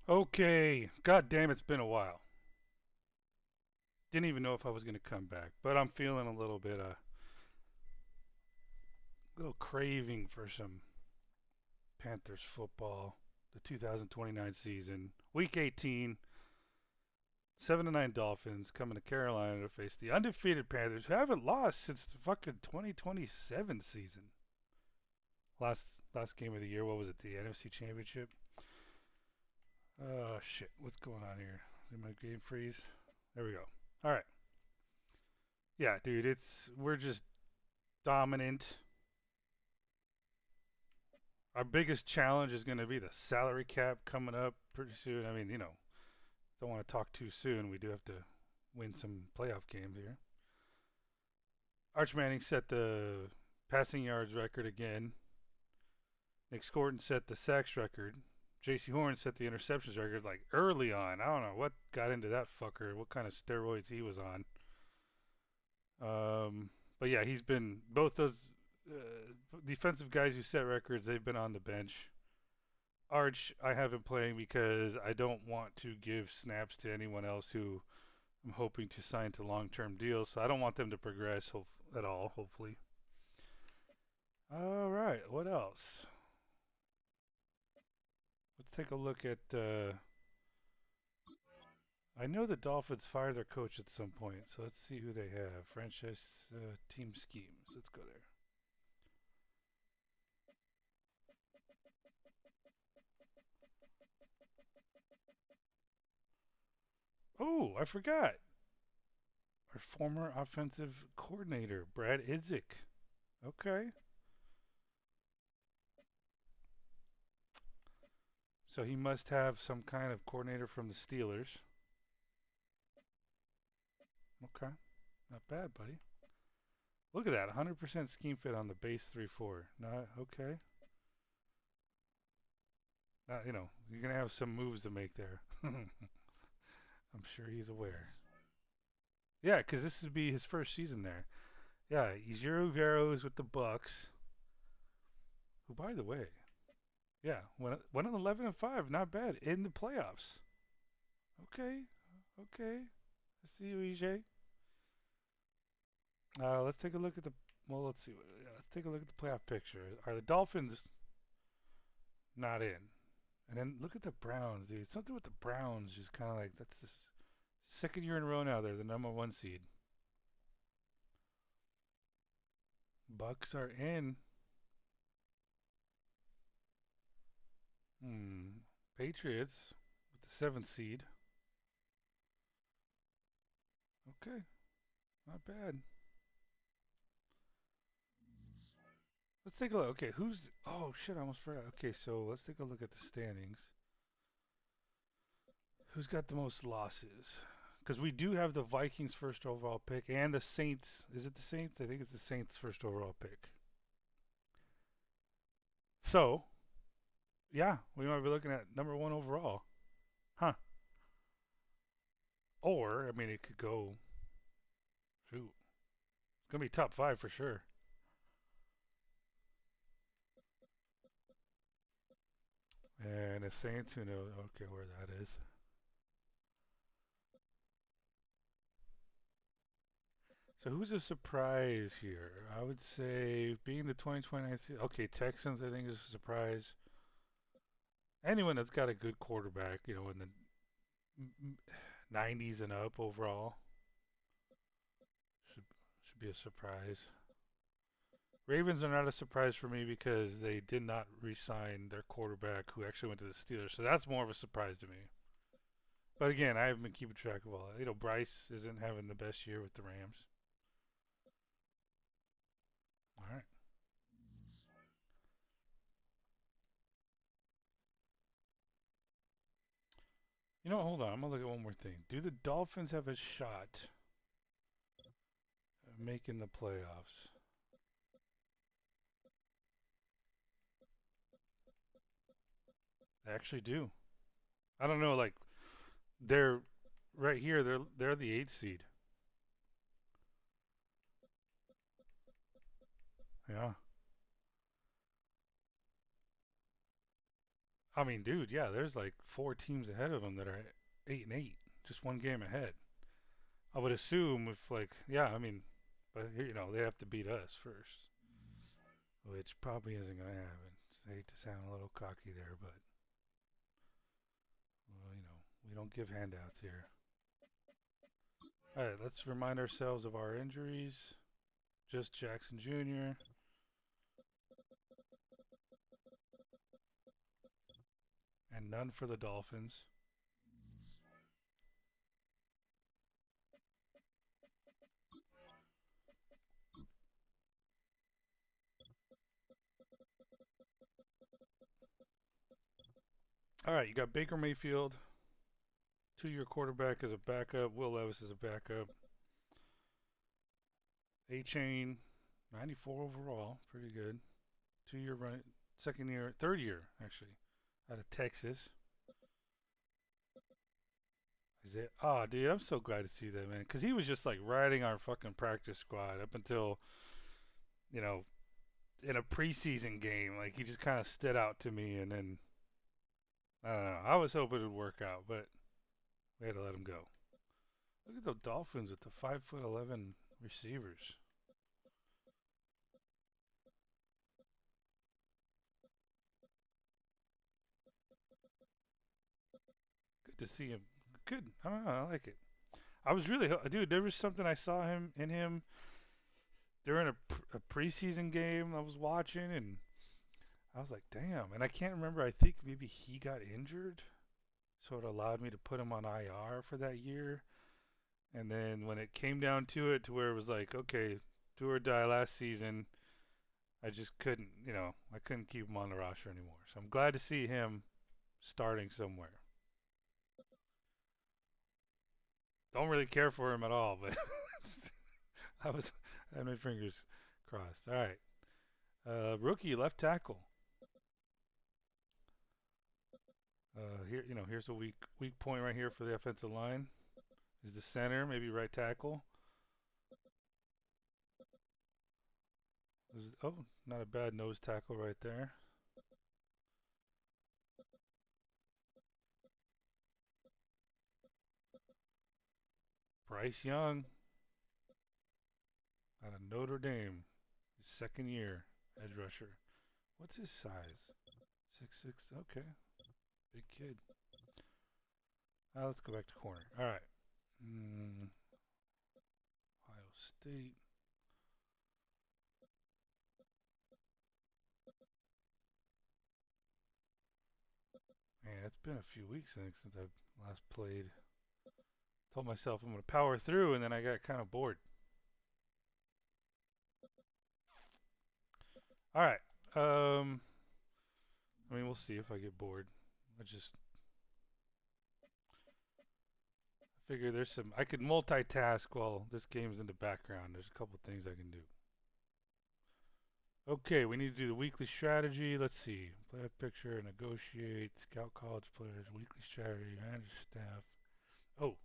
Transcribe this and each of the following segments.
Okay, god damn, it's been a while. Didn't even know if I was gonna come back, but I'm feeling a little craving for some Panthers football. The 2029 season, Week 18, 7-9 Dolphins coming to Carolina to face the undefeated Panthers, who haven't lost since the fucking 2027 season. Last game of the year, what was it? The NFC Championship. Oh shit, what's going on here? Did my game freeze? There we go. All right. Yeah, dude, we're just dominant. Our biggest challenge is going to be the salary cap coming up pretty soon. I mean, don't want to talk too soon. We do have to win some playoff games here. Arch Manning set the passing yards record again. Nick Scorton set the sacks record. J.C. Horn set the interceptions record like early on. I don't know what got into that fucker, what kind of steroids he was on. But yeah, he's been both those defensive guys who set records. They've been on the bench. Arch, I have him playing because I don't want to give snaps to anyone else who I'm hoping to sign to long-term deals. So I don't want them to progress at all. Hopefully. All right. What else? Let's take a look at. I know the Dolphins fired their coach at some point, so let's see who they have. Franchise team schemes. Let's go there. Oh, I forgot. Our former offensive coordinator, Brad Idzik. Okay. So he must have some kind of coordinator from the Steelers. Okay. Not bad, buddy. Look at that. 100% scheme fit on the base 3-4. Not okay. You're going to have some moves to make there. I'm sure he's aware. Yeah, because this would be his first season there. Yeah, Ejiro Veros with the Bucks. Who, by the way, yeah, went on 11-5. Not bad in the playoffs. Okay, okay. I see you, EJ. Let's take a look at the. Well, let's see. Let's take a look at the playoff picture. Are the Dolphins not in? And then look at the Browns, dude. Something with the Browns is kind of like that's the second year in a row now. They're the number one seed. Bucks are in. Hmm. Patriots with the seventh seed. Okay, not bad. Let's take a look. Okay, who's? Oh shit, I almost forgot. Okay, so let's take a look at the standings. Who's got the most losses? Because we do have the Vikings first overall pick and the Saints. Is it the Saints? I think it's the Saints first overall pick. So, yeah, we might be looking at number one overall. Huh. Or, I mean, it could go, shoot, it's going to be top five for sure. And the Saints, who knows? Okay, where that is. So who's a surprise here? I would say being the 2029 season. Okay, Texans, I think, is a surprise. Anyone that's got a good quarterback, in the 90s and up overall should should be a surprise. Ravens are not a surprise for me because they did not re-sign their quarterback who actually went to the Steelers. So that's more of a surprise to me. But again, I haven't been keeping track of all that. Bryce isn't having the best year with the Rams. All right. Hold on. I'm going to look at one more thing. Do the Dolphins have a shot at making the playoffs? They actually do. I don't know, like they're right here, they're the 8th seed. Yeah. I mean, dude, yeah, there's like 4 teams ahead of them that are 8-8, just one game ahead. I would assume if like, yeah, I mean, but they have to beat us first, which probably isn't gonna happen. I hate to sound a little cocky there, but well, we don't give handouts here. All right, let's remind ourselves of our injuries. Just Jackson Jr. and none for the Dolphins. All right, you got Baker Mayfield, 2-year quarterback as a backup. Will Levis as a backup. A-Chain, 94 overall, pretty good. 2-year run, second year, third year actually, out of Texas. Oh, dude, I'm so glad to see that, man, because he was just like riding our fucking practice squad up until you know in a preseason game. Like he just kind of stood out to me, and then I don't know. I was hoping it would work out, but we had to let him go. Look at the Dolphins with the 5'11" receivers. Good to see him. Good. I don't know. I like it. I was really, dude. There was something I saw him in him during a preseason game I was watching, and I was like, damn. And I can't remember. I think maybe he got injured, so it allowed me to put him on IR for that year. And then when it came down to it, to where it was like, okay, do or die last season, I just couldn't, I couldn't keep him on the roster anymore. So I'm glad to see him starting somewhere. Don't really care for him at all, but I was I had my fingers crossed. All right, rookie left tackle. Here, here's a weak point right here for the offensive line. Is the center, maybe right tackle. Oh, not a bad nose tackle right there. Bryce Young out of Notre Dame, his second year edge rusher. What's his size? 6'6". Okay, big kid. Let's go back to corner. All right. Ohio State. Man, it's been a few weeks, I think, since I've last played. Told myself I'm going to power through, and then I got kind of bored. All right. I mean, we'll see if I get bored. I just figure I could multitask while this game's in the background. There's a couple things I can do. Okay, we need to do the weekly strategy. Let's see. Player picture, negotiate, scout college players, weekly strategy, manage staff. Oh,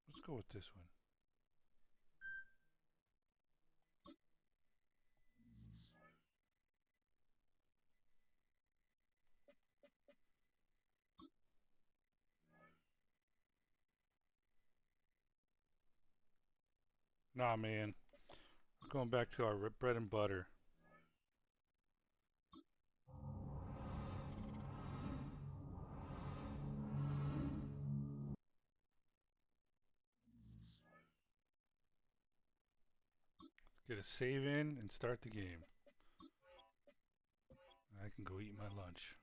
let's go with this one. Nah, man. We're going back to our bread and butter. Let's get a save in and start the game. I can go eat my lunch.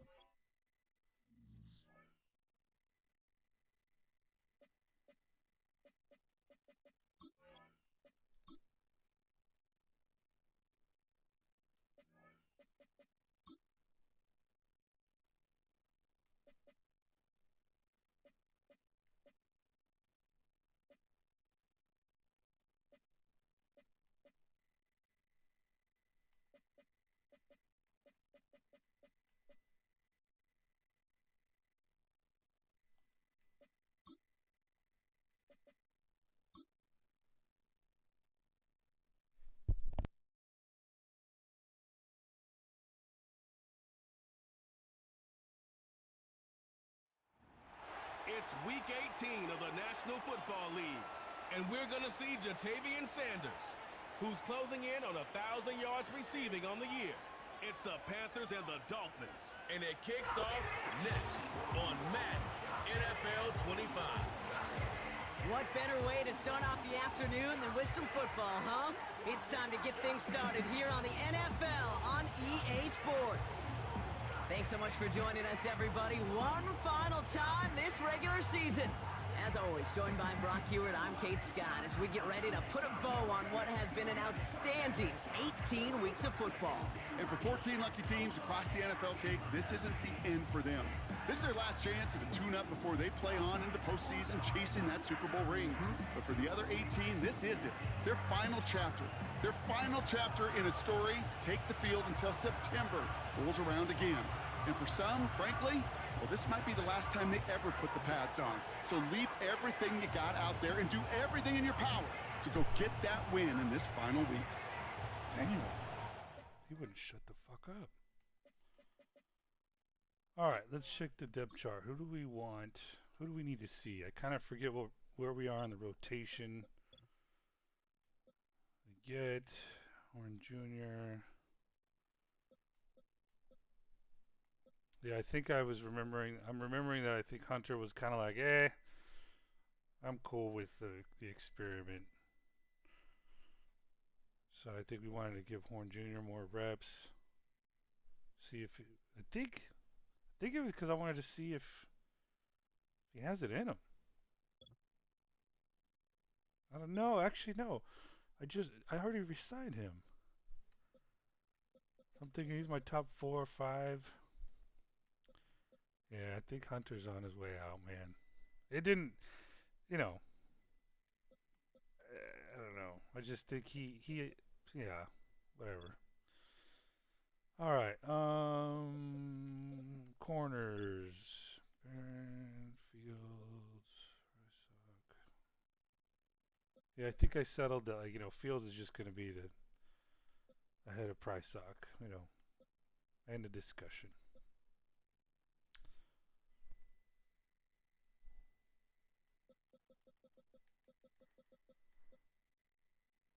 It's Week 18 of the National Football League. And we're going to see Jatavian Sanders, who's closing in on 1,000 yards receiving on the year. It's the Panthers and the Dolphins. And it kicks off next on Madden NFL 25. What better way to start off the afternoon than with some football, huh? It's time to get things started here on the NFL on EA Sports. Thanks so much for joining us, everybody. One final time this regular season. As always, joined by Brock Hewitt, I'm Kate Scott as we get ready to put a bow on what has been an outstanding 18 weeks of football. And for 14 lucky teams across the NFL, Kate, this isn't the end for them. This is their last chance at a tune-up before they play on into the postseason chasing that Super Bowl ring. But for the other 18, this is it. Their final chapter. Their final chapter in a story to take the field until September rolls around again. And for some, frankly, well, this might be the last time they ever put the pads on. So leave everything you got out there and do everything in your power to go get that win in this final week. Damn. He wouldn't shut the fuck up. All right, let's check the depth chart. Who do we want? Who do we need to see? I kind of forget where we are in the rotation. We get Horn Jr. Yeah, I think I'm remembering that I think Hunter was kind of like, I'm cool with the experiment. So I think we wanted to give Horn Jr. more reps. See if I think it was because I wanted to see if he has it in him. I don't know. Actually, no. I already re-signed him. I'm thinking he's my top 4 or 5. Yeah, I think Hunter's on his way out, man. It didn't, I don't know. I just think yeah, whatever. All right, corners, Barron, Fields, Rysock. Yeah, I think I settled that, Fields is just going to be ahead of Prysock, end of discussion.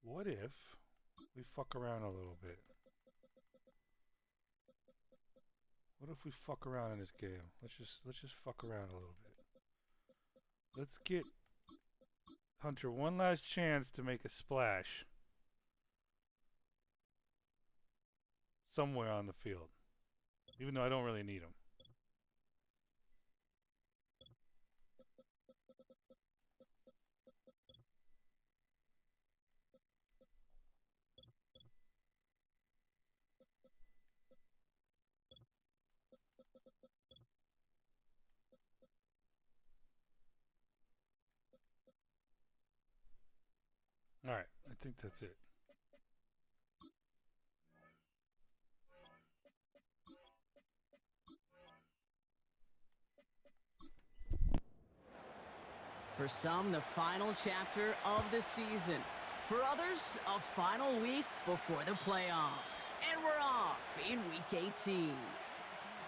What if we fuck around a little bit? What if we fuck around in this game? Let's just fuck around a little bit. Let's get Hunter one last chance to make a splash somewhere on the field, even though I don't really need him. All right, I think that's it. For some, the final chapter of the season. For others, a final week before the playoffs. And we're off in Week 18.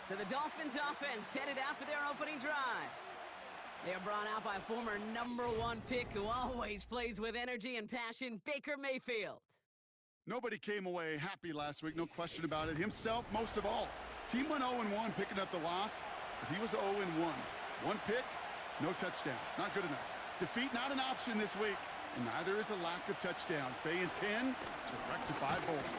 So the Dolphins offense headed out for their opening drive. They are brought out by former #1 pick who always plays with energy and passion, Baker Mayfield. Nobody came away happy last week, no question about it. Himself, most of all. His team went 0-1, picking up the loss, but he was 0-1. One pick, no touchdowns. Not good enough. Defeat not an option this week, and neither is a lack of touchdowns. They intend to rectify both.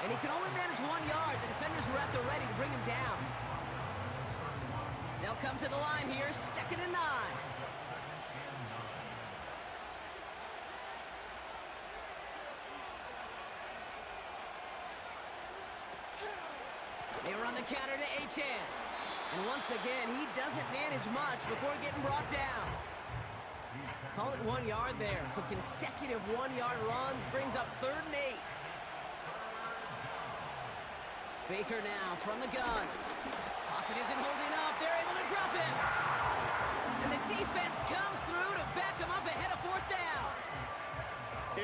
And he can only manage 1 yard. The defenders were at the ready to bring him down. They'll come to the line here, 2nd and 9. They run the counter to Achane. And once again, he doesn't manage much before getting brought down. Call it 1 yard there. So consecutive 1-yard runs brings up 3rd and 8. Baker now from the gun. Pocket isn't holding up. They're able to drop him. And the defense comes through to back him up ahead of 4th down.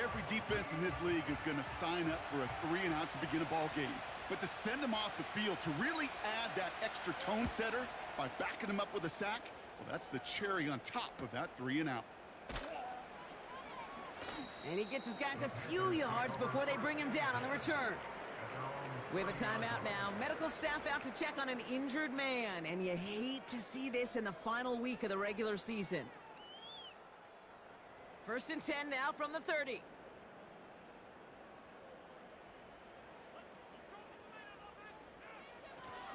Every defense in this league is going to sign up for a 3-and-out to begin a ball game. But to send him off the field, to really add that extra tone setter by backing him up with a sack, well, That's the cherry on top of that 3-and-out. And he gets his guys a few yards before they bring him down on the return. We have a timeout now. Medical staff out to check on an injured man, and you hate to see this in the final week of the regular season. 1st and 10 now from the 30.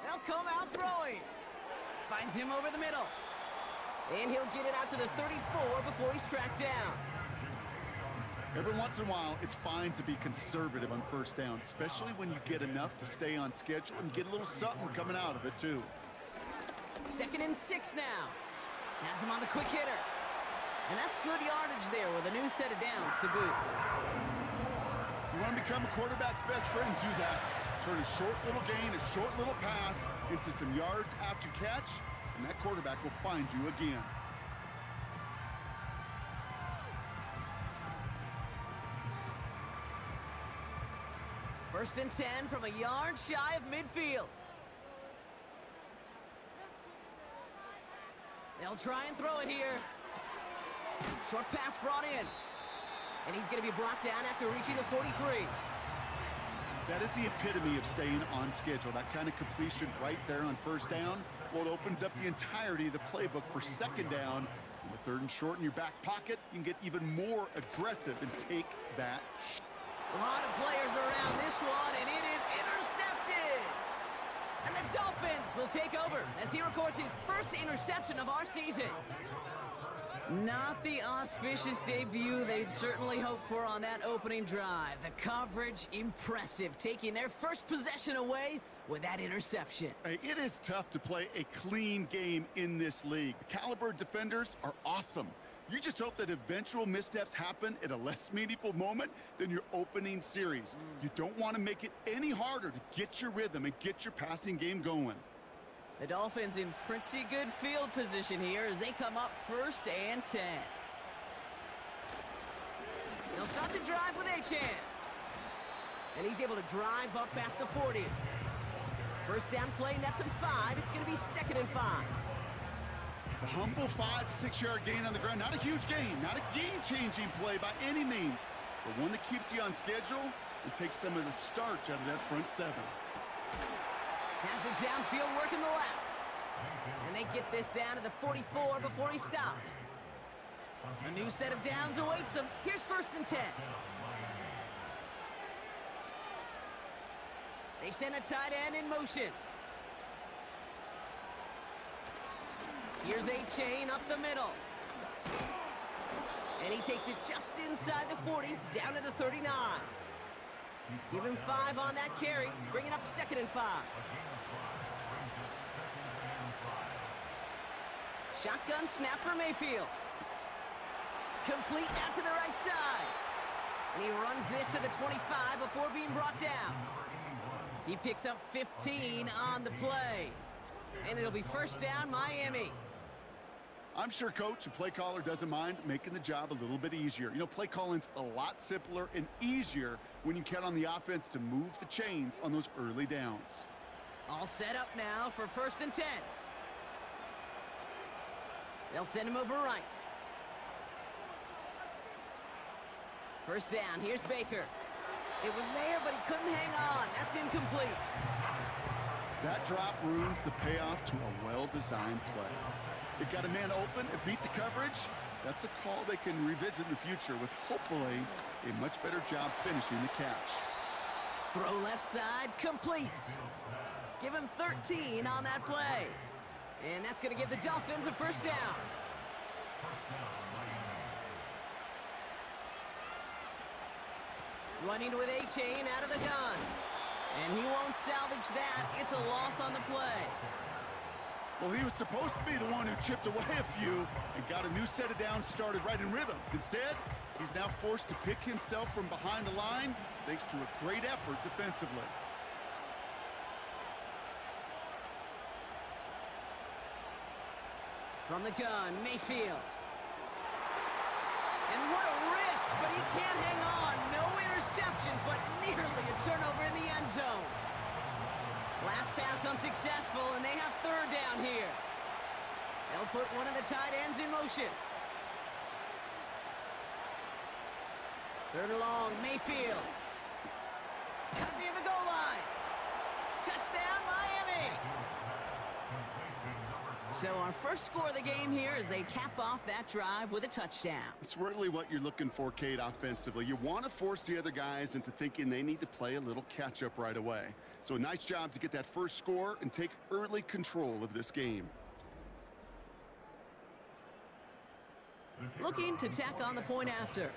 They'll come out throwing. Finds him over the middle. And he'll get it out to the 34 before he's tracked down. Every once in a while, it's fine to be conservative on 1st down, especially when you get enough to stay on schedule and get a little something coming out of it, too. 2nd and 6 now. Has him on the quick hitter. And that's good yardage there with a new set of downs to boot. You want to become a quarterback's best friend, do that. Turn a short little gain, a short little pass into some yards after catch, and that quarterback will find you again. First and 10 from a yard shy of midfield. They'll try and throw it here. Short pass brought in. And he's going to be brought down after reaching the 43. That is the epitome of staying on schedule. That kind of completion right there on 1st down. Well, it opens up the entirety of the playbook for 2nd down. And with 3rd and short in your back pocket, you can get even more aggressive and take that shot. A lot of players around this one, and it is intercepted. And the Dolphins will take over as he records his first interception of our season. Not the auspicious debut they'd certainly hoped for on that opening drive. The coverage, impressive, taking their first possession away with that interception. Hey, it is tough to play a clean game in this league. The caliber defenders are awesome. You just hope that eventual missteps happen at a less meaningful moment than your opening series. You don't want to make it any harder to get your rhythm and get your passing game going. The Dolphins in pretty good field position here as they come up 1st and 10. They'll start the drive with Achan. And he's able to drive up past the 40. 1st down play nets him 5. It's going to be 2nd and 5. The humble 5 to 6 yard gain on the ground. Not a huge gain, not a game-changing play by any means, but one that keeps you on schedule and takes some of the starch out of that front 7. Has it downfield working the left. And they get this down to the 44 before he stopped. A new set of downs awaits him. Here's 1st and 10. They send a tight end in motion. Here's Achan up the middle. And he takes it just inside the 40, down to the 39. Give him 5 on that carry, bringing up 2nd and 5. Shotgun snap for Mayfield. Complete out to the right side. And he runs this to the 25 before being brought down. He picks up 15 on the play. And it'll be 1st down, Miami. I'm sure coach and play caller doesn't mind making the job a little bit easier. You know, play calling's a lot simpler and easier when you count on the offense to move the chains on those early downs. All set up now for 1st and 10. They'll send him over right. 1st down, here's Baker. It was there, but he couldn't hang on. That's incomplete. That drop ruins the payoff to a well-designed play. It got a man open, it beat the coverage. That's a call they can revisit in the future with hopefully a much better job finishing the catch. Throw left side, complete. Give him 13 on that play. And that's going to give the Dolphins a 1st down. Running with Achan out of the gun. And he won't salvage that. It's a loss on the play. Well, he was supposed to be the one who chipped away a few and got a new set of downs started right in rhythm. Instead, he's now forced to pick himself from behind the line thanks to a great effort defensively. From the gun, Mayfield. And what a risk, but he can't hang on. No interception, but nearly a turnover in the end zone. Last pass unsuccessful, and they have 3rd down here. They'll put one of the tight ends in motion. Third and long, Mayfield. Cut near the goal line. Touchdown, Miami. So our first score of the game here as they cap off that drive with a touchdown. It's really what you're looking for, Kate, offensively. You want to force the other guys into thinking they need to play a little catch-up right away. So a nice job to get that first score and take early control of this game. Looking to tack on the point after.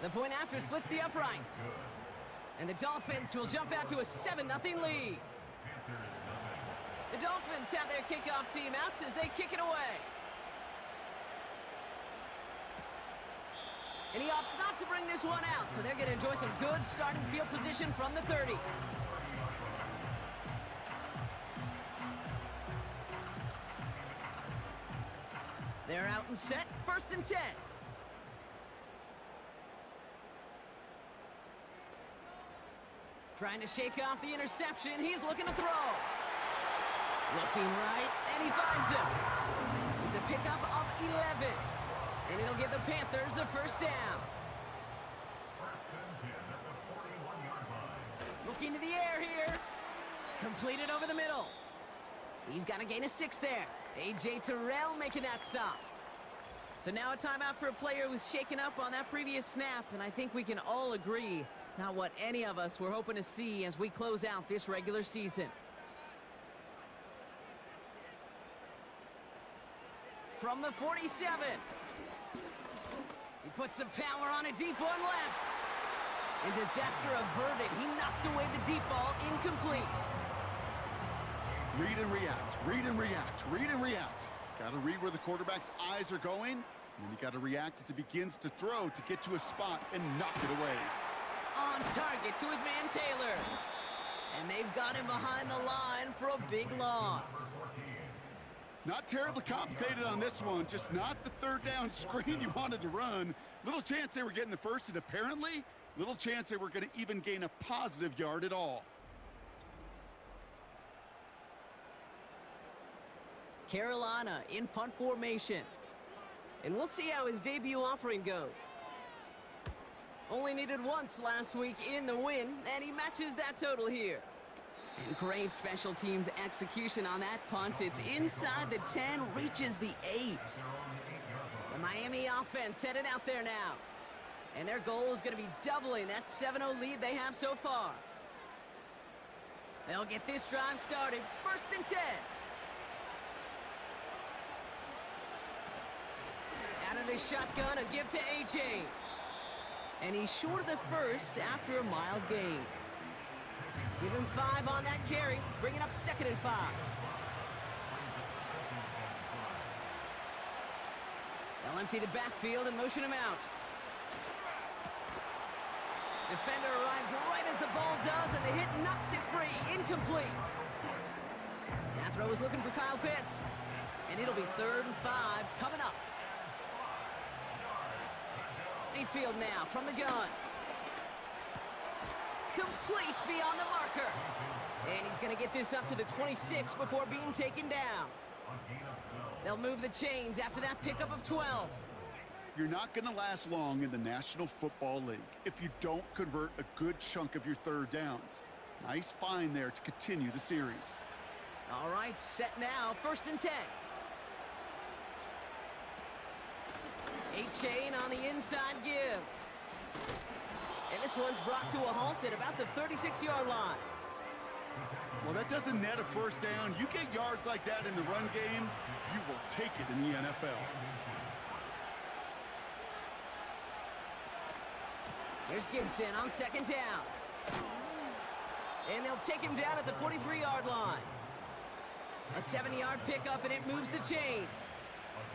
The point after splits the uprights. And the Dolphins will jump out to a 7-0 lead. The Dolphins have their kickoff team out as they kick it away. And he opts not to bring this one out, so they're going to enjoy some good starting field position from the 30. They're out and set, 1st and 10. Trying to shake off the interception. He's looking to throw. Looking right, and he finds him. It's a pickup of 11. And it'll give the Panthers a first down. Looking to the air here. Completed over the middle. He's got to gain a 6 there. A.J. Terrell making that stop. So now a timeout for a player who was shaken up on that previous snap, and I think we can all agree not what any of us were hoping to see as we close out this regular season. From the 47. He puts some power on a deep one left. And disaster averted. He knocks away the deep ball, incomplete. Read and react, read and react, read and react. Got to read where the quarterback's eyes are going, and then you got to react as he begins to throw to get to a spot and knock it away. On target to his man Taylor. And they've got him behind the line for a big loss. Not terribly complicated on this one, just not the third down screen you wanted to run. Little chance they were getting the first, and apparently, little chance they were going to even gain a positive yard at all. Carolina in punt formation. And we'll see how his debut offering goes. Only needed once last week in the win, and he matches that total here. And great special teams execution on that punt. It's inside the 10, reaches the 8. The Miami offense headed out there now. And their goal is going to be doubling that 7-0 lead they have so far. They'll get this drive started. 1st and 10. Out of the shotgun, a give to A.J. And he's short of the first after a mild gain. Give him 5 on that carry, bringing up 2nd and 5. They'll empty the backfield and motion him out. Defender arrives right as the ball does, and the hit knocks it free. Incomplete. That throw is looking for Kyle Pitts. And it'll be 3rd and 5 coming up. Mayfield now from the gun. Complete beyond the marker. And he's going to get this up to the 26 before being taken down. They'll move the chains after that pickup of 12. You're not going to last long in the National Football League if you don't convert a good chunk of your third downs. Nice find there to continue the series. All right, set now, 1st and 10. 8-chain on the inside give. And this one's brought to a halt at about the 36-yard line. Well, that doesn't net a first down. You get yards like that in the run game, you will take it in the NFL. Here's Gibson on 2nd down. And they'll take him down at the 43-yard line. A 70-yard pickup, and it moves the chains.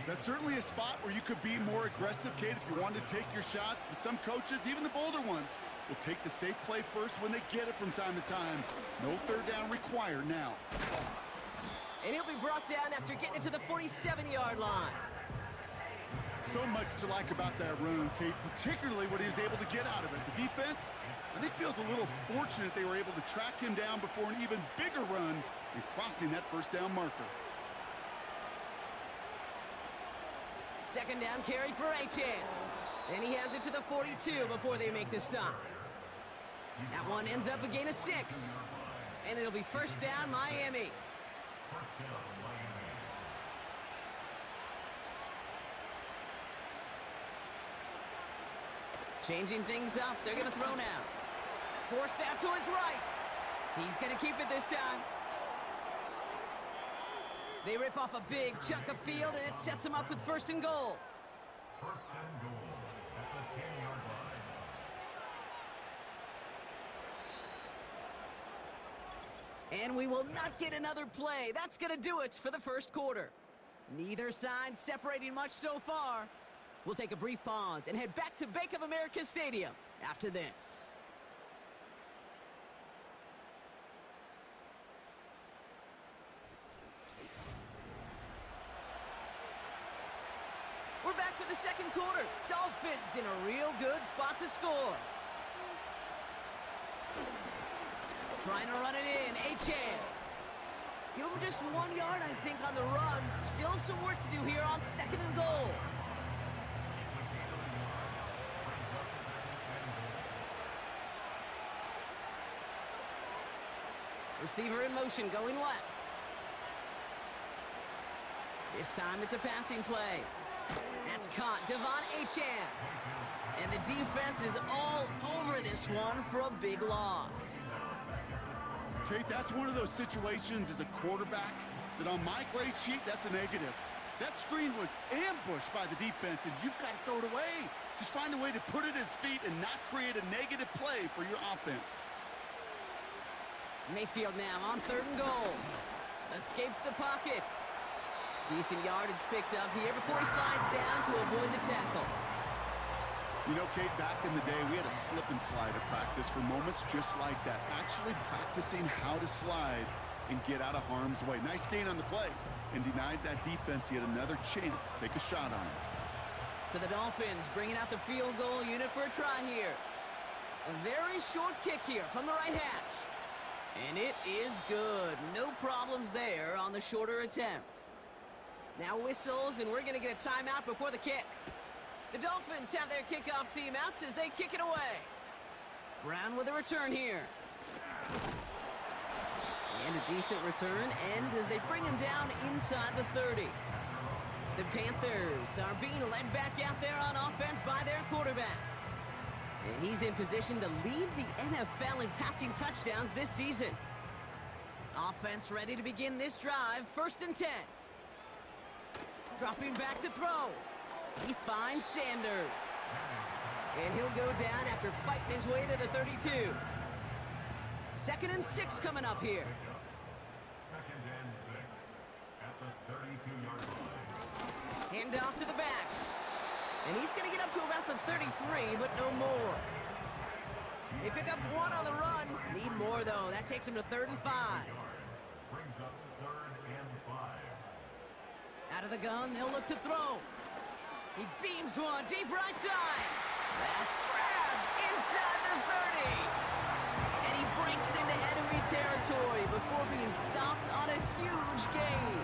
That's certainly a spot where you could be more aggressive, Kate, if you wanted to take your shots. But some coaches, even the bolder ones, will take the safe play first when they get it from time to time. No third down required now. And he'll be brought down after getting it to the 47-yard line. So much to like about that run, Kate, particularly what he was able to get out of it. The defense, I think, feels a little fortunate they were able to track him down before an even bigger run and crossing that first down marker. Second down carry for Achan. And he has it to the 42 before they make the stop. That one ends up a gain of 6. And it'll be first down, Miami. Changing things up, they're going to throw now. Forced out to his right. He's going to keep it this time. They rip off a big chunk of field, and it sets him up with first and goal. First and goal at the 10-yard line. And we will not get another play. That's going to do it for the first quarter. Neither side separating much so far. We'll take a brief pause and head back to Bank of America Stadium after this. We're back for the second quarter. Dolphins in a real good spot to score. Trying to run it in, Achan. Give him just 1 yard, I think, on the run. Still some work to do here on second and goal. Receiver in motion, going left. This time it's a passing play. That's caught, Devon Achan. And the defense is all over this one for a big loss. Kate, that's one of those situations as a quarterback that on my grade sheet, that's a negative. That screen was ambushed by the defense, and you've got to throw it away. Just find a way to put it at his feet and not create a negative play for your offense. Mayfield now on third and goal. Escapes the pocket. Decent yardage picked up here before he slides down to avoid the tackle. You know, Kate, back in the day, we had a slip and slide at practice for moments just like that. Actually practicing how to slide and get out of harm's way. Nice gain on the play, and denied that defense yet another chance to take a shot on him. So the Dolphins bringing out the field goal unit for a try here. A very short kick here from the right hash. And it is good. No problems there on the shorter attempt. Now whistles, and we're going to get a timeout before the kick. The Dolphins have their kickoff team out as they kick it away. Brown with a return here. And a decent return ends as they bring him down inside the 30. The Panthers are being led back out there on offense by their quarterback. And he's in position to lead the NFL in passing touchdowns this season. Offense ready to begin this drive, first and 10. Dropping back to throw. He finds Sanders. And he'll go down after fighting his way to the 32. Second and 6 coming up here. Second and 6 at the 32-yard line. Hand off to the back. And he's going to get up to about the 33, but no more. They pick up 1 on the run. Need more, though. That takes him to 3rd and 5. Brings up 3rd and 5. Out of the gun, they'll look to throw. He beams one deep right side. That's grabbed inside the 30. And he breaks into enemy territory before being stopped on a huge gain.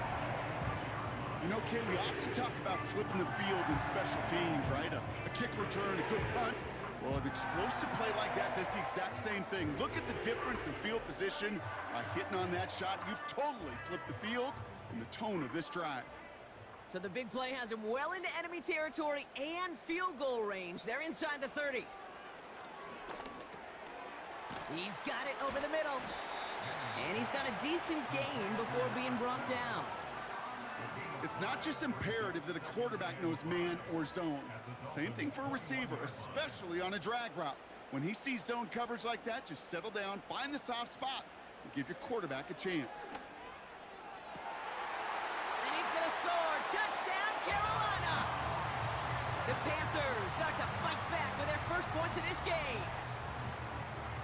You know, Kate, we often talk about flipping the field in special teams, right? A kick return, a good punt. Well, an explosive play like that does the exact same thing. Look at the difference in field position. By hitting on that shot, you've totally flipped the field and the tone of this drive. So the big play has him well into enemy territory and field goal range. They're inside the 30. He's got it over the middle. And he's got a decent gain before being brought down. It's not just imperative that a quarterback knows man or zone. Same thing for a receiver, especially on a drag route. When he sees zone coverage like that, just settle down, find the soft spot, and give your quarterback a chance. And he's going to score. Touchdown, Carolina! The Panthers start to fight back with their first points of this game.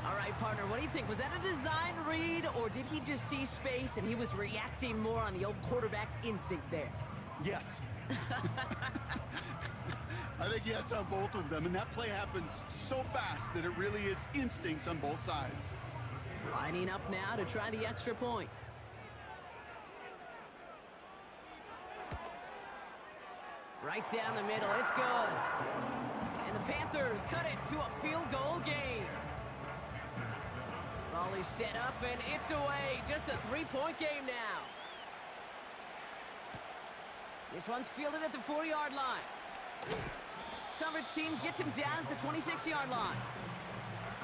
All right, partner, what do you think? Was that a design read, or did he just see space and he was reacting more on the old quarterback instinct there? Yes. I think yes on both of them, and that play happens so fast that it really is instincts on both sides. Lining up now to try the extra point. Right down the middle, it's good. And the Panthers cut it to a field goal game. Ball is set up and it's away. Just a 3-point game now. This one's fielded at the 4-yard line. Coverage team gets him down at the 26-yard line.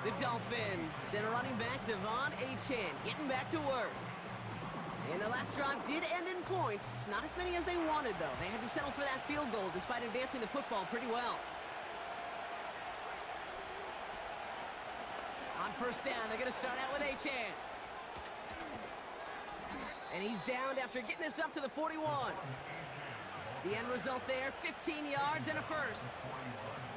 The Dolphins send a running back, Devon Achane, getting back to work. And their last drive did end in points. Not as many as they wanted, though. They had to settle for that field goal despite advancing the football pretty well. On first down, they're going to start out with Achane. And he's downed after getting this up to the 41. The end result there, 15 yards and a first.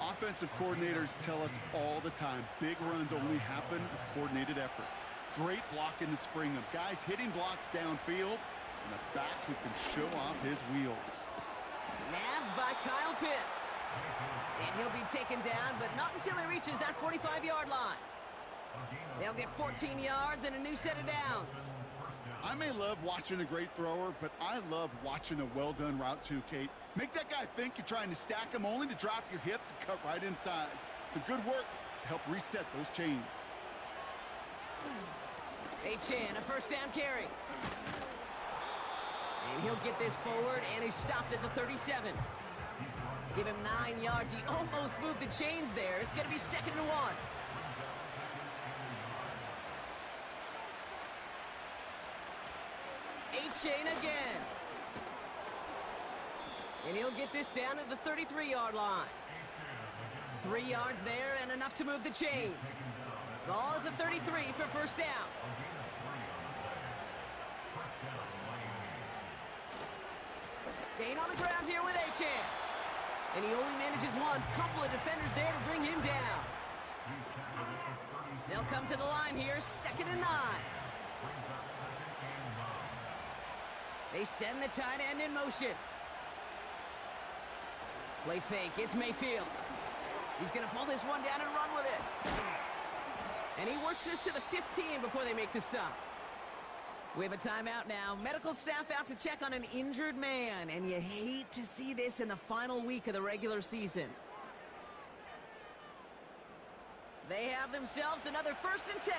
Offensive coordinators tell us all the time, big runs only happen with coordinated efforts. Great block in the spring of guys hitting blocks downfield and a back who can show off his wheels. Nabbed by Kyle Pitts. And he'll be taken down, but not until he reaches that 45-yard line. They'll get 14 yards and a new set of downs. I may love watching a great thrower, but I love watching a well-done route too, Kate. Make that guy think you're trying to stack him only to drop your hips and cut right inside. Some good work to help reset those chains. Achane, a first down carry. And he'll get this forward, and he's stopped at the 37. Give him 9 yards. He almost moved the chains there. It's going to be 2nd and 1. Achane again. And he'll get this down at the 33-yard line. 3 yards there and enough to move the chains. Ball at the 33 for first down. Staying on the ground here with Achane. And he only manages one. Couple of defenders there to bring him down. They'll come to the line here, 2nd and 9. They send the tight end in motion. Play fake, it's Mayfield. He's gonna pull this one down and run with it. And he works this to the 15 before they make the stop. We have a timeout now. Medical staff out to check on an injured man, and you hate to see this in the final week of the regular season. They have themselves another 1st and 10.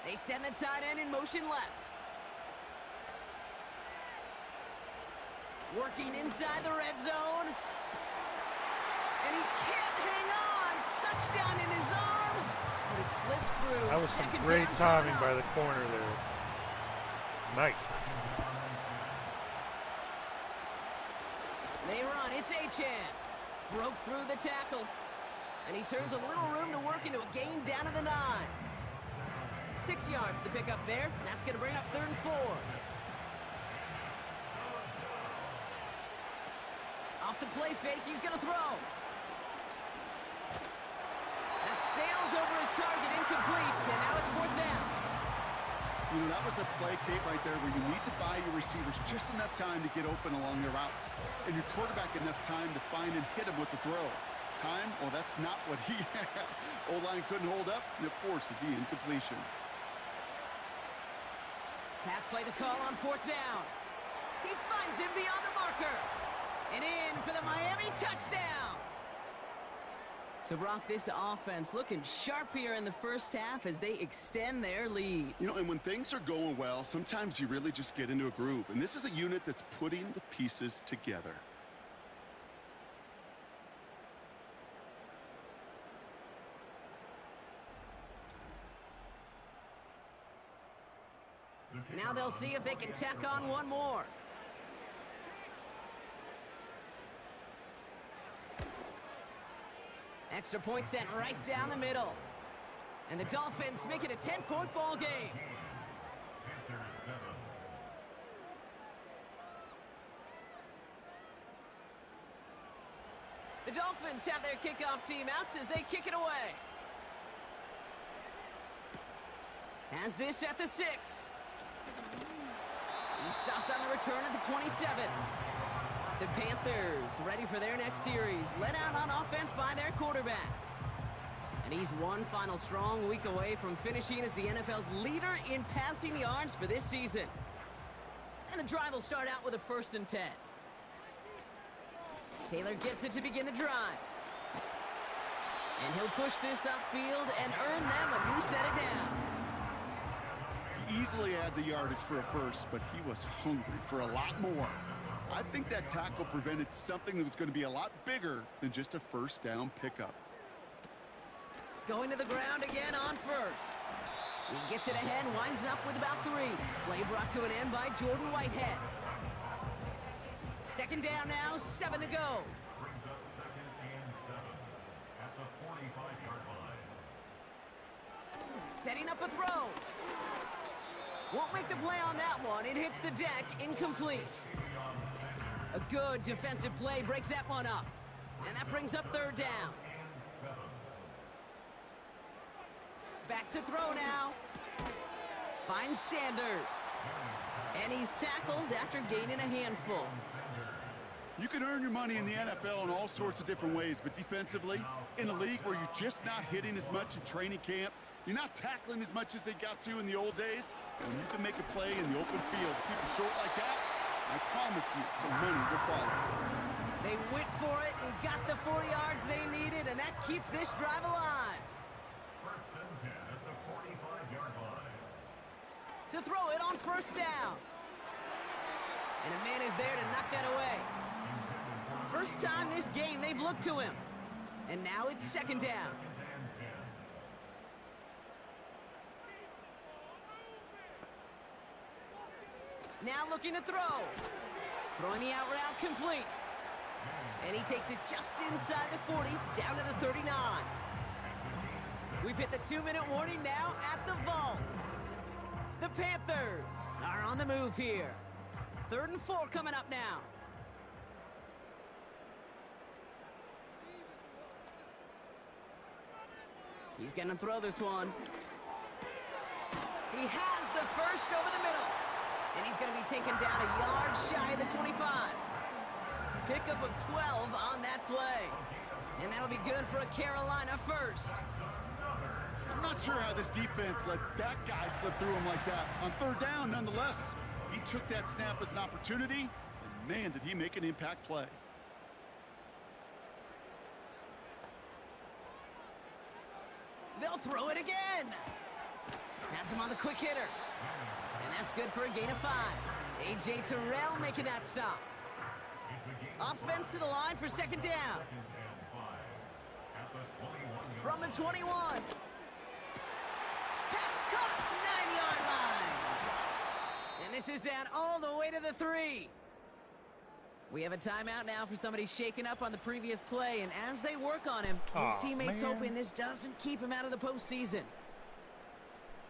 They send the tight end in motion left. Working inside the red zone. And he can't hang on. Touchdown in his arms. But it slips through. That was some great timing by the corner there. Nice. They run. It's Achane. Broke through the tackle. And he turns a little room to work into a gain down to the 9. 6 yards to pick up there. That's going to bring up 3rd and 4. Off the play fake, he's going to throw. That sails over his target, incomplete, and now it's 4th down. You know, that was a play, Kate, right there where you need to buy your receivers just enough time to get open along their routes. And your quarterback enough time to find and hit him with the throw. Time? Well, that's not what he had. O-line couldn't hold up, and it forces the incompletion. Pass play the call on 4th down. He finds him beyond the marker. And in for the Miami touchdown. So, Brock, this offense looking sharp here in the first half as they extend their lead. You know, and when things are going well, sometimes you really just get into a groove. And this is a unit that's putting the pieces together. Now they'll see if they can tack on one more. Extra point sent right down the middle. And the Dolphins make it a 10-point ball game. The Dolphins have their kickoff team out as they kick it away. Has this at the 6. stopped on the return at the 27. The Panthers ready for their next series, led out on offense by their quarterback. And he's one final strong week away from finishing as the NFL's leader in passing yards for this season. And the drive will start out with a 1st and 10. Taylor gets it to begin the drive. And he'll push this upfield and earn them a new set of downs. He easily had the yardage for a first, but he was hungry for a lot more. I think that tackle prevented something that was going to be a lot bigger than just a first down pickup. Going to the ground again on 1st. He gets it ahead, winds up with about 3. Play brought to an end by Jordan Whitehead. 2nd down now, 7 to go. Brings us 2nd and 7 at the 45-yard line. Setting up a throw. Won't make the play on that one. It hits the deck, incomplete. A good defensive play breaks that one up. And that brings up 3rd down. Back to throw now. Finds Sanders. And he's tackled after gaining a handful. You can earn your money in the NFL in all sorts of different ways, but defensively, in a league where you're just not hitting as much in training camp, you're not tackling as much as they got to in the old days, and you can make a play in the open field. Keep it short like that, I promise you some money will follow. They went for it and got the 4 yards they needed, and that keeps this drive alive. 1st and 10 at the 45-yard line. To throw it on 1st down. And a man is there to knock that away. First time this game they've looked to him. And now it's 2nd down. Now looking to throw. Throwing the out route complete. And he takes it just inside the 40, down to the 39. We've hit the 2-minute warning now at the vault. The Panthers are on the move here. 3rd and 4 coming up now. He's going to throw this one. He has the first over the middle. And he's going to be taken down a yard shy of the 25. Pickup of 12 on that play. And that'll be good for a Carolina first. I'm not sure how this defense let that guy slip through him like that. On 3rd down, nonetheless, he took that snap as an opportunity, and man, did he make an impact play. They'll throw it again. Has him on the quick hitter. And that's good for a gain of 5. A.J. Terrell making that stop. Offense to the line for 2nd down. From the 21. Pass caught, 9-yard line. And this is down all the way to the 3. We have a timeout now for somebody shaken up on the previous play, and as they work on him, his teammates hoping this doesn't keep him out of the postseason.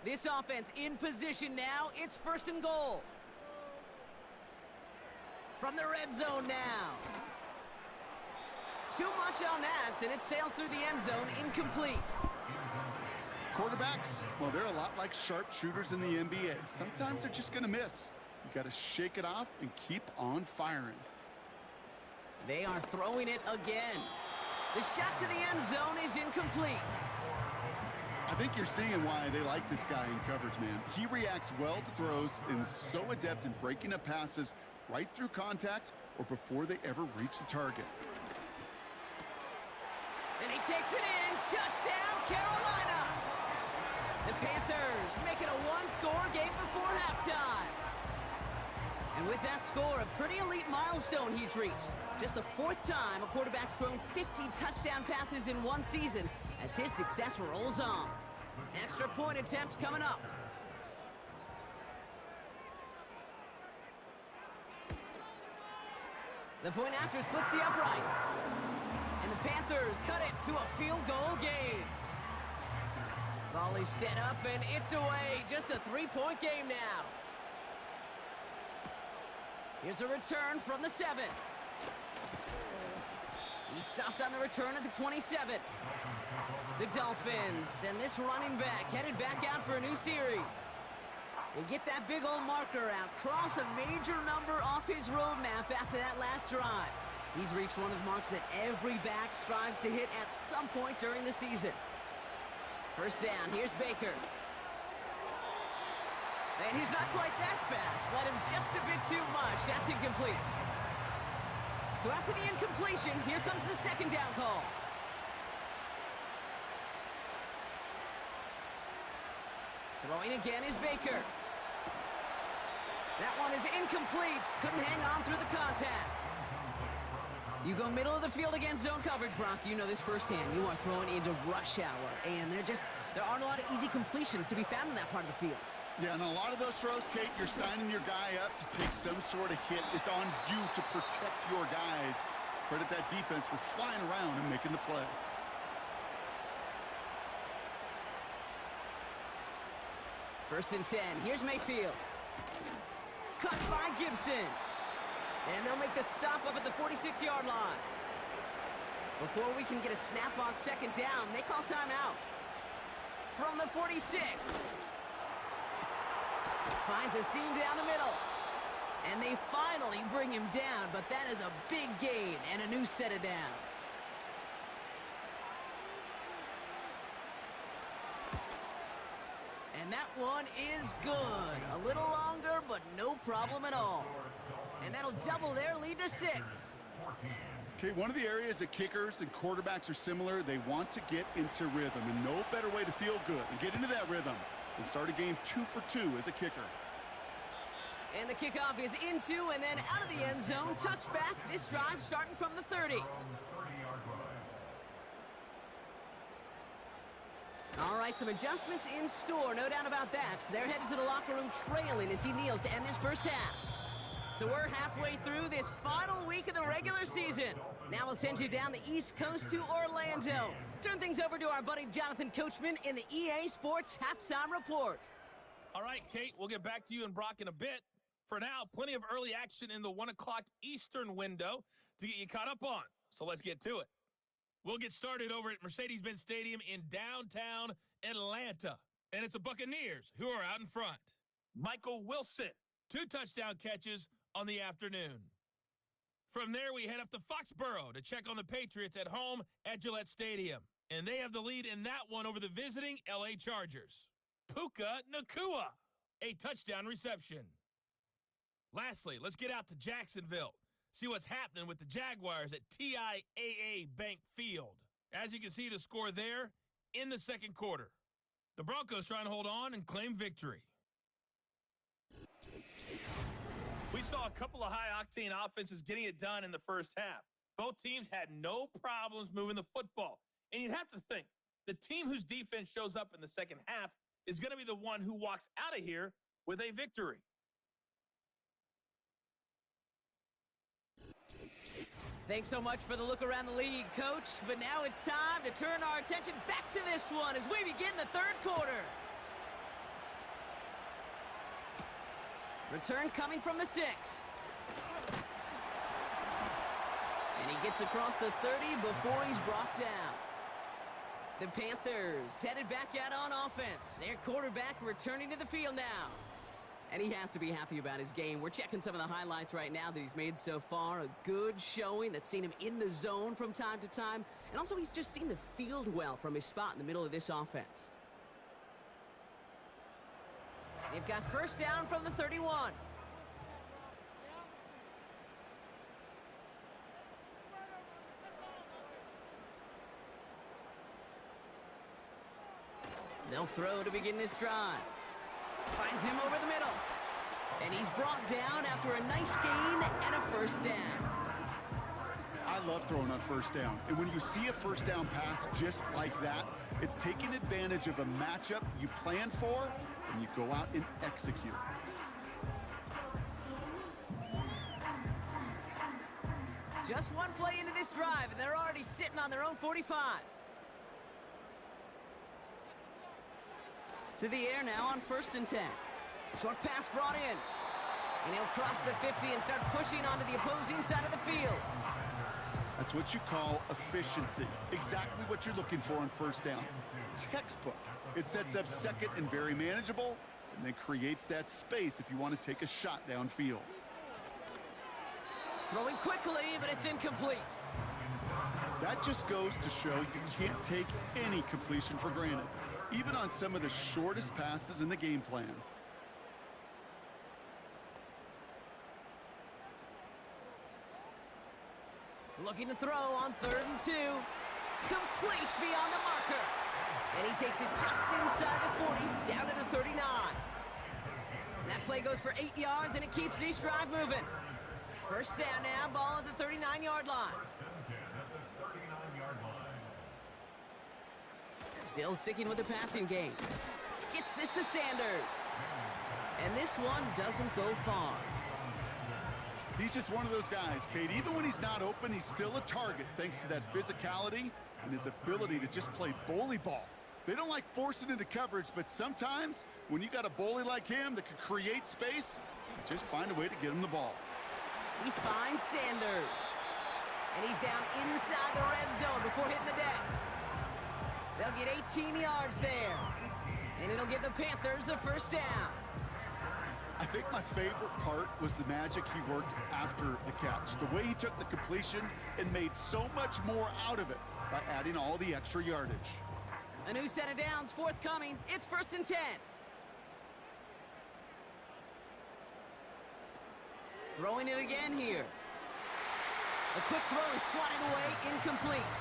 This offense in position now. It's 1st and goal. From the red zone now. Too much on that, and it sails through the end zone, incomplete. Quarterbacks, well, they're a lot like sharpshooters in the NBA. Sometimes they're just going to miss. You got to shake it off and keep on firing. They are throwing it again. The shot to the end zone is incomplete. I think you're seeing why they like this guy in coverage, man. He reacts well to throws and is so adept in breaking up passes right through contact or before they ever reach the target. And he takes it in. Touchdown, Carolina! The Panthers make it a 1-score game before halftime. And with that score, a pretty elite milestone he's reached. Just the 4th time a quarterback's thrown 50 touchdown passes in one season as his success rolls on. Extra point attempt coming up. The point after splits the uprights. And the Panthers cut it to a field goal game. Volley set up and it's away. Just a 3-point game now. Here's a return from the 7. He stopped on the return at the 27. The Dolphins, and this running back headed back out for a new series. And get that big old marker out. Cross a major number off his roadmap after that last drive. He's reached one of the marks that every back strives to hit at some point during the season. First down, here's Baker. And he's not quite that fast. Let him just a bit too much. That's incomplete. So after the incompletion, here comes the second down call. Throwing again is Baker. That one is incomplete. Couldn't hang on through the contact. You go middle of the field against zone coverage, Brock. You know this firsthand. You are throwing into rush hour, and there aren't a lot of easy completions to be found in that part of the field. Yeah, and a lot of those throws, Kate, you're signing your guy up to take some sort of hit. It's on you to protect your guys. Credit that defense for flying around and making the play. First and 10. Here's Mayfield. Cut by Gibson. And they'll make the stop up at the 46-yard line. Before we can get a snap on second down, they call timeout. From the 46. Finds a seam down the middle. And they finally bring him down, but that is a big gain and a new set of downs. And that one is good. A little longer, but no problem at all. And that'll double their lead to 6. Okay, one of the areas that kickers and quarterbacks are similar, they want to get into rhythm, and no better way to feel good and get into that rhythm than start a game 2 for 2 as a kicker. And the kickoff is into and then out of the end zone. Touchback. This drive starting from the 30. All right, some adjustments in store, no doubt about that. They're headed to the locker room trailing as he kneels to end this first half. So we're halfway through this final week of the regular season. Now we'll send you down the East Coast to Orlando. Turn things over to our buddy Jonathan Coachman in the EA Sports Halftime Report. All right, Kate, we'll get back to you and Brock in a bit. For now, plenty of early action in the 1 o'clock Eastern window to get you caught up on. So let's get to it. We'll get started over at Mercedes-Benz Stadium in downtown Atlanta. And it's the Buccaneers who are out in front. Michael Wilson, 2 touchdown catches on the afternoon. From there, we head up to Foxborough to check on the Patriots at home at Gillette Stadium. And they have the lead in that one over the visiting LA Chargers. Puka Nacua, a touchdown reception. Lastly, let's get out to Jacksonville. See what's happening with the Jaguars at TIAA Bank Field. As you can see, the score there in the second quarter. The Broncos trying to hold on and claim victory. We saw a couple of high-octane offenses getting it done in the first half. Both teams had no problems moving the football. And you'd have to think, the team whose defense shows up in the second half is going to be the one who walks out of here with a victory. Thanks so much for the look around the league, Coach. But now it's time to turn our attention back to this one as we begin the third quarter. Return coming from the 6. And he gets across the 30 before he's brought down. The Panthers headed back out on offense. Their quarterback returning to the field now. And he has to be happy about his game. We're checking some of the highlights right now that he's made so far. A good showing that's seen him in the zone from time to time. And also he's just seen the field well from his spot in the middle of this offense. They've got first down from the 31. They'll throw to begin this drive. Finds him over the middle. And he's brought down after a nice gain and a first down. I love throwing on first down. And when you see a first down pass just like that, it's taking advantage of a matchup you plan for, and you go out and execute. Just one play into this drive, and they're already sitting on their own 45. To the air now on first and 10. Short pass brought in. And he'll cross the 50 and start pushing onto the opposing side of the field. That's what you call efficiency. Exactly what you're looking for on first down. Textbook. It sets up second and very manageable. and then creates that space if you want to take a shot downfield. Throwing quickly, but it's incomplete. That just goes to show you can't take any completion for granted, even on some of the shortest passes in the game plan. Looking to throw on 3rd and 2. Complete beyond the marker. And he takes it just inside the 40, down to the 39. That play goes for 8 yards, and it keeps this drive moving. First down now, ball at the 39-yard line. Still sticking with the passing game. Gets this to Sanders. And this one doesn't go far. He's just one of those guys, Kate. Even when he's not open, he's still a target thanks to that physicality and his ability to just play bully ball. They don't like forcing into coverage, but sometimes when you got a bully like him that can create space, just find a way to get him the ball. He finds Sanders. And he's down inside the red zone before hitting the deck. They'll get 18 yards there. And it'll give the Panthers a first down. I think my favorite part was the magic he worked after the catch. The way he took the completion and made so much more out of it by adding all the extra yardage. A new set of downs forthcoming. It's 1st and 10. Throwing it again here. A quick throw is swatted away, incomplete.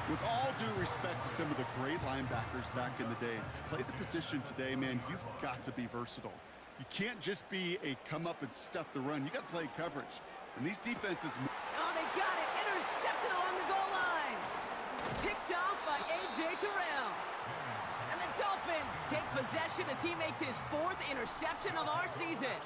With all due respect to some of the great linebackers back in the day, to play the position today, man, you've got to be versatile. You can't just be a come up and stuff the run. You got to play coverage. And these defenses... Oh, they got it. Intercepted along the goal line. Picked off by A.J. Terrell. And the Dolphins take possession as he makes his 4th interception of our season.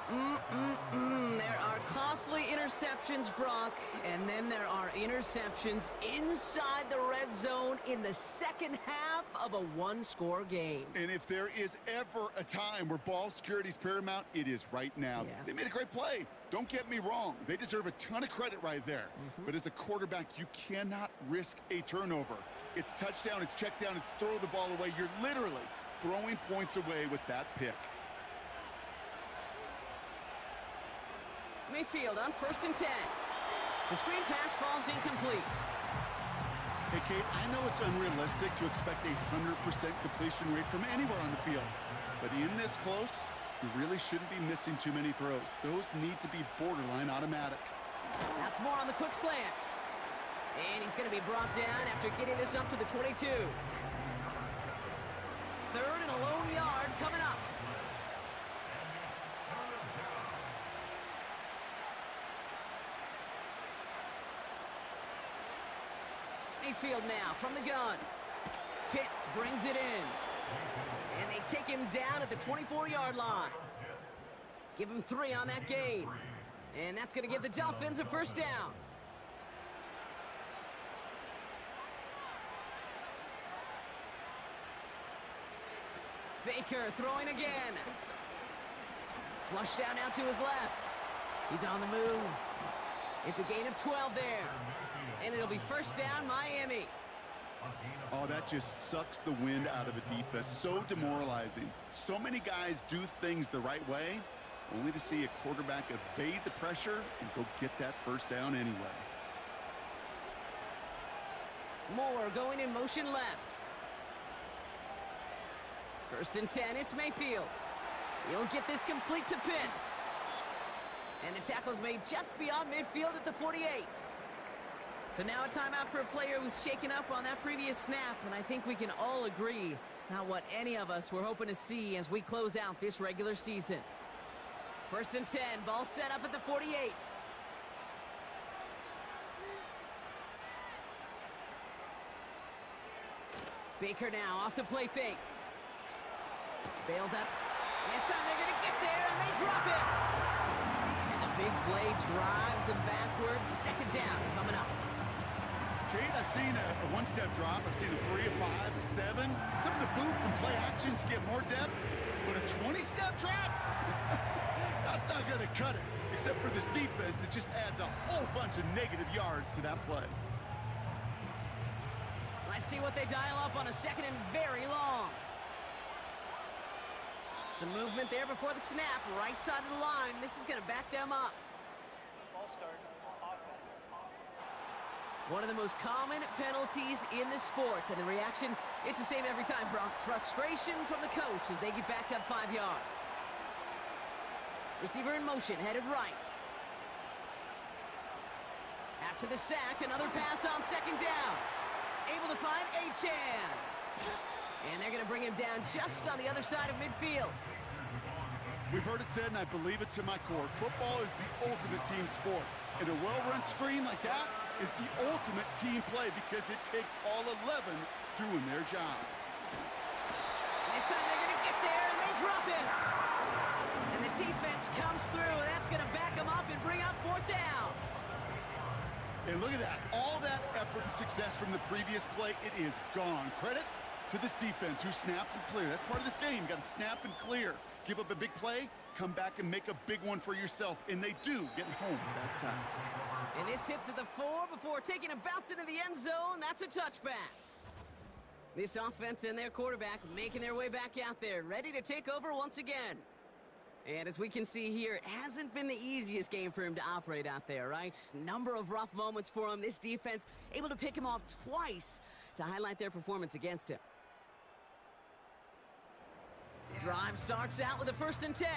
There are costly interceptions, Brock, and then there are interceptions inside the red zone in the second half of a one-score game. And if there is ever a time where ball security is paramount, it is right now. Yeah. They made a great play. Don't get me wrong. They deserve a ton of credit right there. But as a quarterback, you cannot risk a turnover. It's touchdown, it's check down, it's throw the ball away. You're literally throwing points away with that pick. Mayfield on 1st and 10. The screen pass falls incomplete. Hey, Kate, I know it's unrealistic to expect a 100% completion rate from anywhere on the field. But in this close, you really shouldn't be missing too many throws. Those need to be borderline automatic. That's more on the quick slant. And he's going to be brought down after getting this up to the 22. 3rd and a lone yard coming up. Mayfield now from the gun. Pitts brings it in. And they take him down at the 24-yard line. Give him 3 on that gain. And that's going to give the Dolphins a first down. Baker throwing again. Flush down out to his left. He's on the move. It's a gain of 12 there. And it'll be first down, Miami. Oh, that just sucks the wind out of a defense. So demoralizing. So many guys do things the right way, only to see a quarterback evade the pressure and go get that first down anyway. Moore going in motion left. 1st and 10, it's Mayfield. He'll get this complete to Pitts. And the tackle's made just beyond midfield at the 48. So now a timeout for a player who's shaken up on that previous snap, and I think we can all agree not what any of us were hoping to see as we close out this regular season. 1st and 10, ball set up at the 48. Baker now off the play fake. Bails out. And this time they're going to get there, and they drop it. And the big play drives them backwards. 2nd down coming up. Kate, I've seen a one-step drop. I've seen a 3, a 5, a 7. Some of the boots and play actions get more depth, but a 20-step drop? That's not going to cut it. Except for this defense, it just adds a whole bunch of negative yards to that play. Let's see what they dial up on a 2nd and very long. Some movement there before the snap, right side of the line. This is going to back them up. One of the most common penalties in the sport, and the reaction, it's the same every time, Brock. Frustration from the coach as they get backed up 5 yards. Receiver in motion, headed right. After the sack, another pass on second down. Able to find Achan. And they're going to bring him down just on the other side of midfield. We've heard it said, and I believe it to my core, football is the ultimate team sport. And a well-run screen like that is the ultimate team play because it takes all 11 doing their job. This time they're going to get there, and they drop him. And the defense comes through, and that's going to back them up and bring up fourth down. And look at that. All that effort and success from the previous play, it is gone. Credit to this defense who snapped and cleared. That's part of this game. You got to snap and clear. Give up a big play, come back and make a big one for yourself. And they do, getting home with that sack. And this hits at the 4 before taking a bounce into the end zone. That's a touchback. This offense and their quarterback making their way back out there, ready to take over once again. And as we can see here, it hasn't been the easiest game for him to operate out there, right? Number of rough moments for him. This defense able to pick him off twice to highlight their performance against him. Drive starts out with a 1st and 10.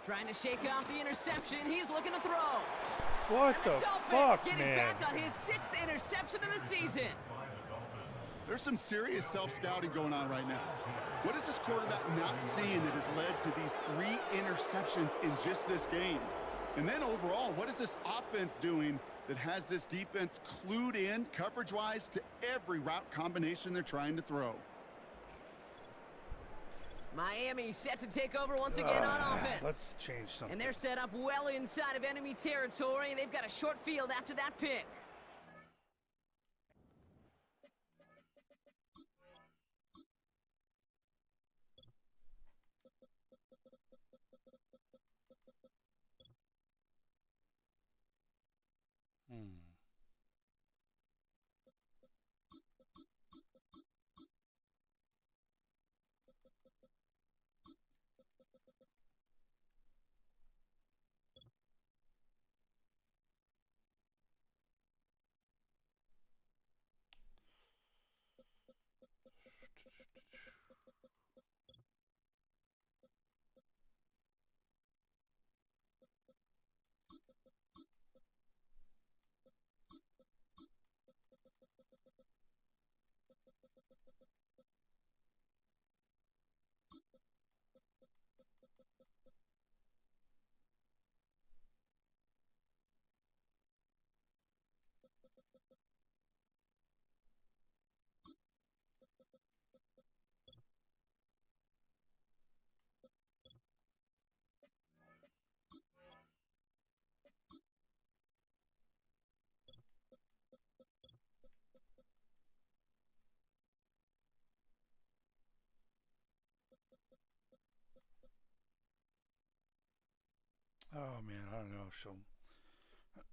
Trying to shake off the interception. He's looking to throw. What And the Dolphins fuck, getting man? back on his 6th interception of the season. There's some serious self-scouting going on right now. What is this quarterback not seeing that has led to these 3 interceptions in just this game? And then overall, what is this offense doing that has this defense clued in coverage-wise to every route combination they're trying to throw? Miami set to take over once again on offense. Let's change something. And they're set up well inside of enemy territory. They've got a short field after that pick. Oh man, I don't know. So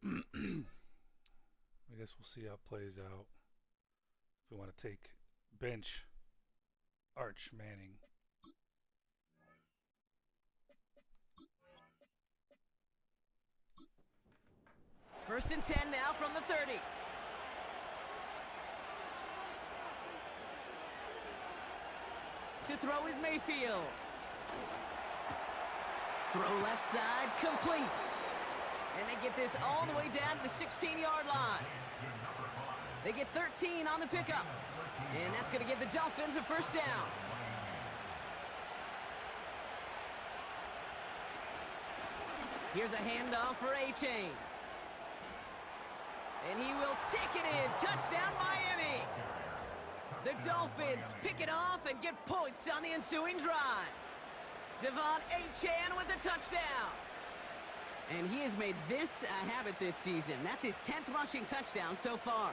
I guess we'll see how it plays out. If we want to take bench Arch Manning. First and 10 now from the 30. To throw is Mayfield. Throw left side, complete. And they get this all the way down to the 16-yard line. They get 13 on the pickup. And that's going to give the Dolphins a first down. Here's a handoff for A-Chain. And he will take it in. Touchdown, Miami. The Dolphins pick it off and get points on the ensuing drive. Devon A-Chan with a touchdown. And he has made this a habit this season. That's his 10th rushing touchdown so far.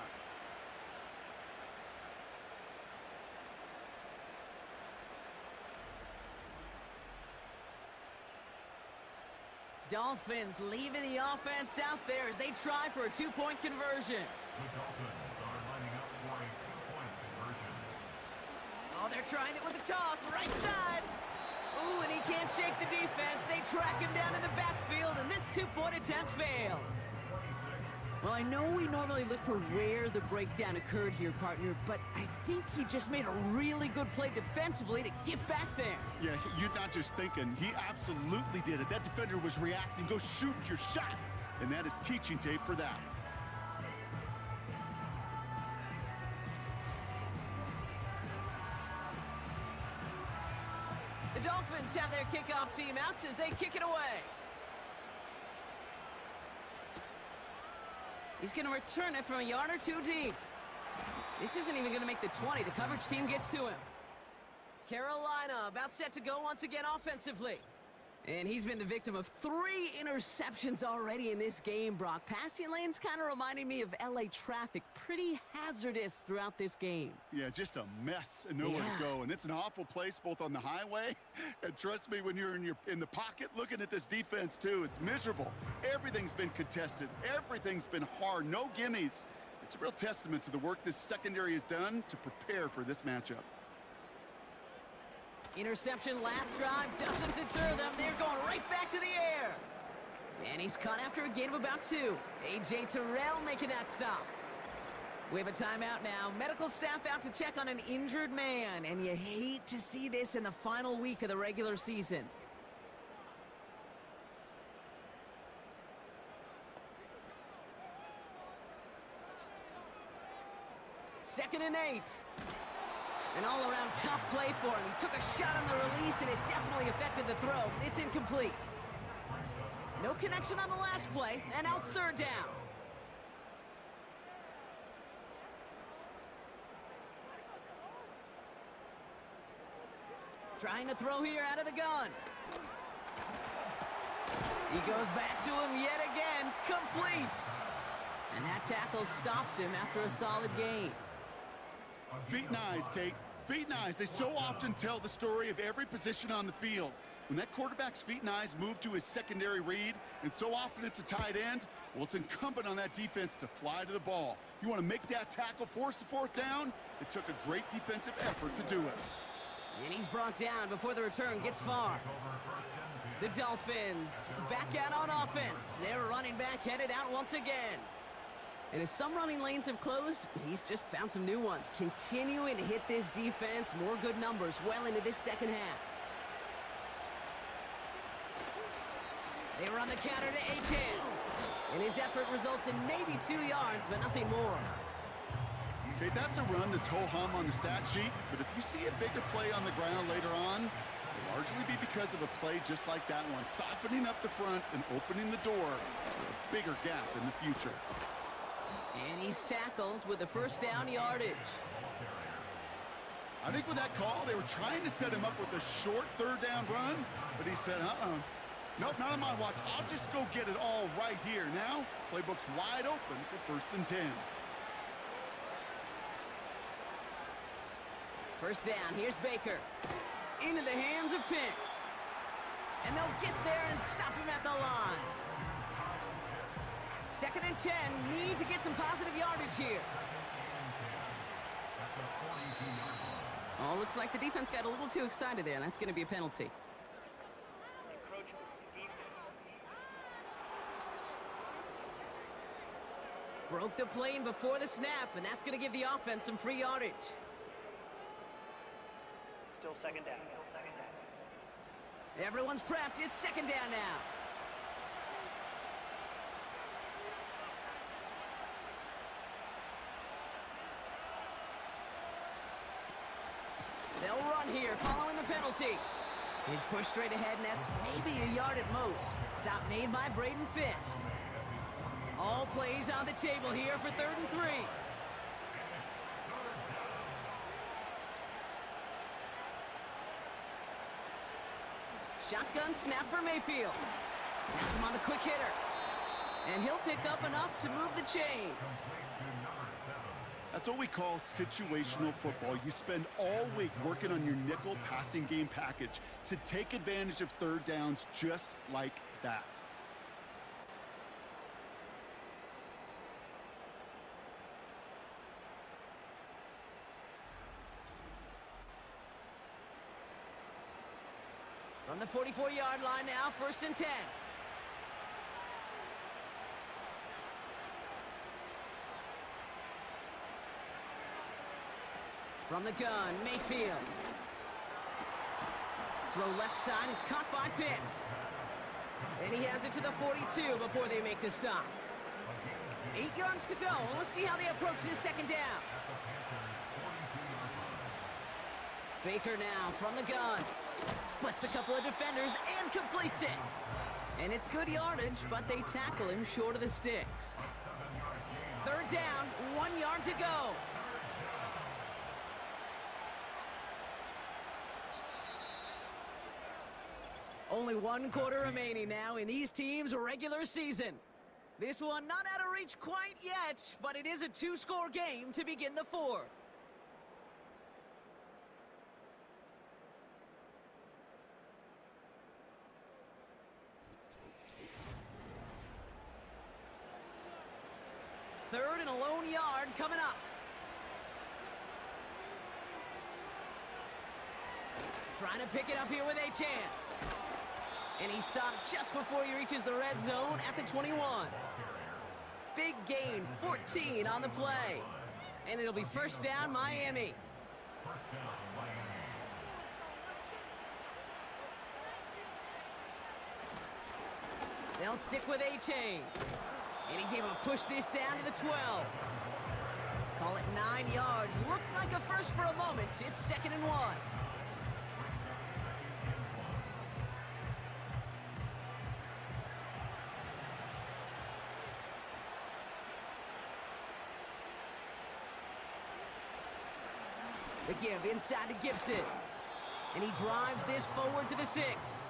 Dolphins leaving the offense out there as they try for a 2-point conversion. The Dolphins are lining up for a 2-point conversion. trying it with a toss, right side. Ooh, and he can't shake the defense. They track him down in the backfield, and this two-point attempt fails. Well, I know we normally look for where the breakdown occurred here, partner, but I think he just made a really good play defensively to get back there. Yeah, you're not just thinking. He absolutely did it. That defender was reacting. Go shoot your shot. And that is teaching tape for that. The Dolphins have their kickoff team out as they kick it away. He's going to return it from a yard or two deep. This isn't even going to make the 20. The coverage team gets to him. Carolina about set to go once again offensively. And he's been the victim of 3 interceptions already in this game, Brock. Passing lanes kind of reminding me of LA traffic. Pretty hazardous throughout this game. Yeah, just a mess and nowhere to go. And it's an awful place both on the highway. And trust me, when you're in the pocket looking at this defense too, it's miserable. Everything's been contested. Everything's been hard. No gimmies. It's a real testament to the work this secondary has done to prepare for this matchup. Interception last drive doesn't deter them. They're going right back to the air. And he's caught after a gain of about 2. A.J. Terrell making that stop. We have a timeout now. Medical staff out to check on an injured man. And you hate to see this in the final week of the regular season. Second and 8. An all-around tough play for him. He took a shot on the release, and it definitely affected the throw. It's incomplete. No connection on the last play, and now it's third down. Trying to throw here out of the gun. He goes back to him yet again. Complete. And that tackle stops him after a solid gain. Feet and eyes, Kate. Feet and eyes. They so often tell the story of every position on the field. When that quarterback's feet and eyes move to his secondary read, and so often it's a tight end, well, it's incumbent on that defense to fly to the ball. You want to make that tackle, force the fourth down? It took a great defensive effort to do it. And he's brought down before the return gets far. The Dolphins back out on offense. Their running back headed out once again. And as some running lanes have closed, he's just found some new ones. Continuing to hit this defense, more good numbers well into this second half. They run the counter to H.N. And his effort results in maybe 2 yards, but nothing more. Okay, that's a run that's ho-hum on the stat sheet, but if you see a bigger play on the ground later on, it'll largely be because of a play just like that one, softening up the front and opening the door for a bigger gap in the future. And he's tackled with the first down yardage. I think with that call, they were trying to set him up with a short third down run, but he said, nope, not on my watch. I'll just go get it all right here. Now, playbook's wide open for 1st and 10. First down, here's Baker. Into the hands of Pitts. And they'll get there and stop him at the line. 2nd and 10, need to get some positive yardage here. Oh, looks like the defense got a little too excited there, and that's going to be a penalty. Broke the plane before the snap, and that's going to give the offense some free yardage. Still second down. Everyone's prepped. It's second down now. They'll run here following the penalty. He's pushed straight ahead, and that's maybe a yard at most. Stop made by Braden Fisk. All plays on the table here for 3rd and 3. Shotgun snap for Mayfield. Has him on the quick hitter. And he'll pick up enough to move the chains. That's what we call situational football. You spend all week working on your nickel passing game package to take advantage of third downs just like that. From the 44-yard line now, 1st and 10. From the gun, Mayfield. Throw left side is caught by Pitts. And he has it to the 42 before they make the stop. 8 yards to go. Let's see how they approach this 2nd down. Baker now from the gun. Splits a couple of defenders and completes it. And it's good yardage, but they tackle him short of the sticks. 3rd down, 1 yard to go. Only 1 quarter remaining now in these teams' regular season. This one not out of reach quite yet, but it is a 2-score game to begin the 4th. Third and a lone yard coming up. Trying to pick it up here with Achane. And he stopped just before he reaches the red zone at the 21. Big gain, 14 on the play. And it'll be 1st down, Miami. They'll stick with Achane. And he's able to push this down to the 12. Call it 9 yards. Looked like a first for a moment. It's 2nd and 1. The give inside to Gibson. And he drives this forward to the 6.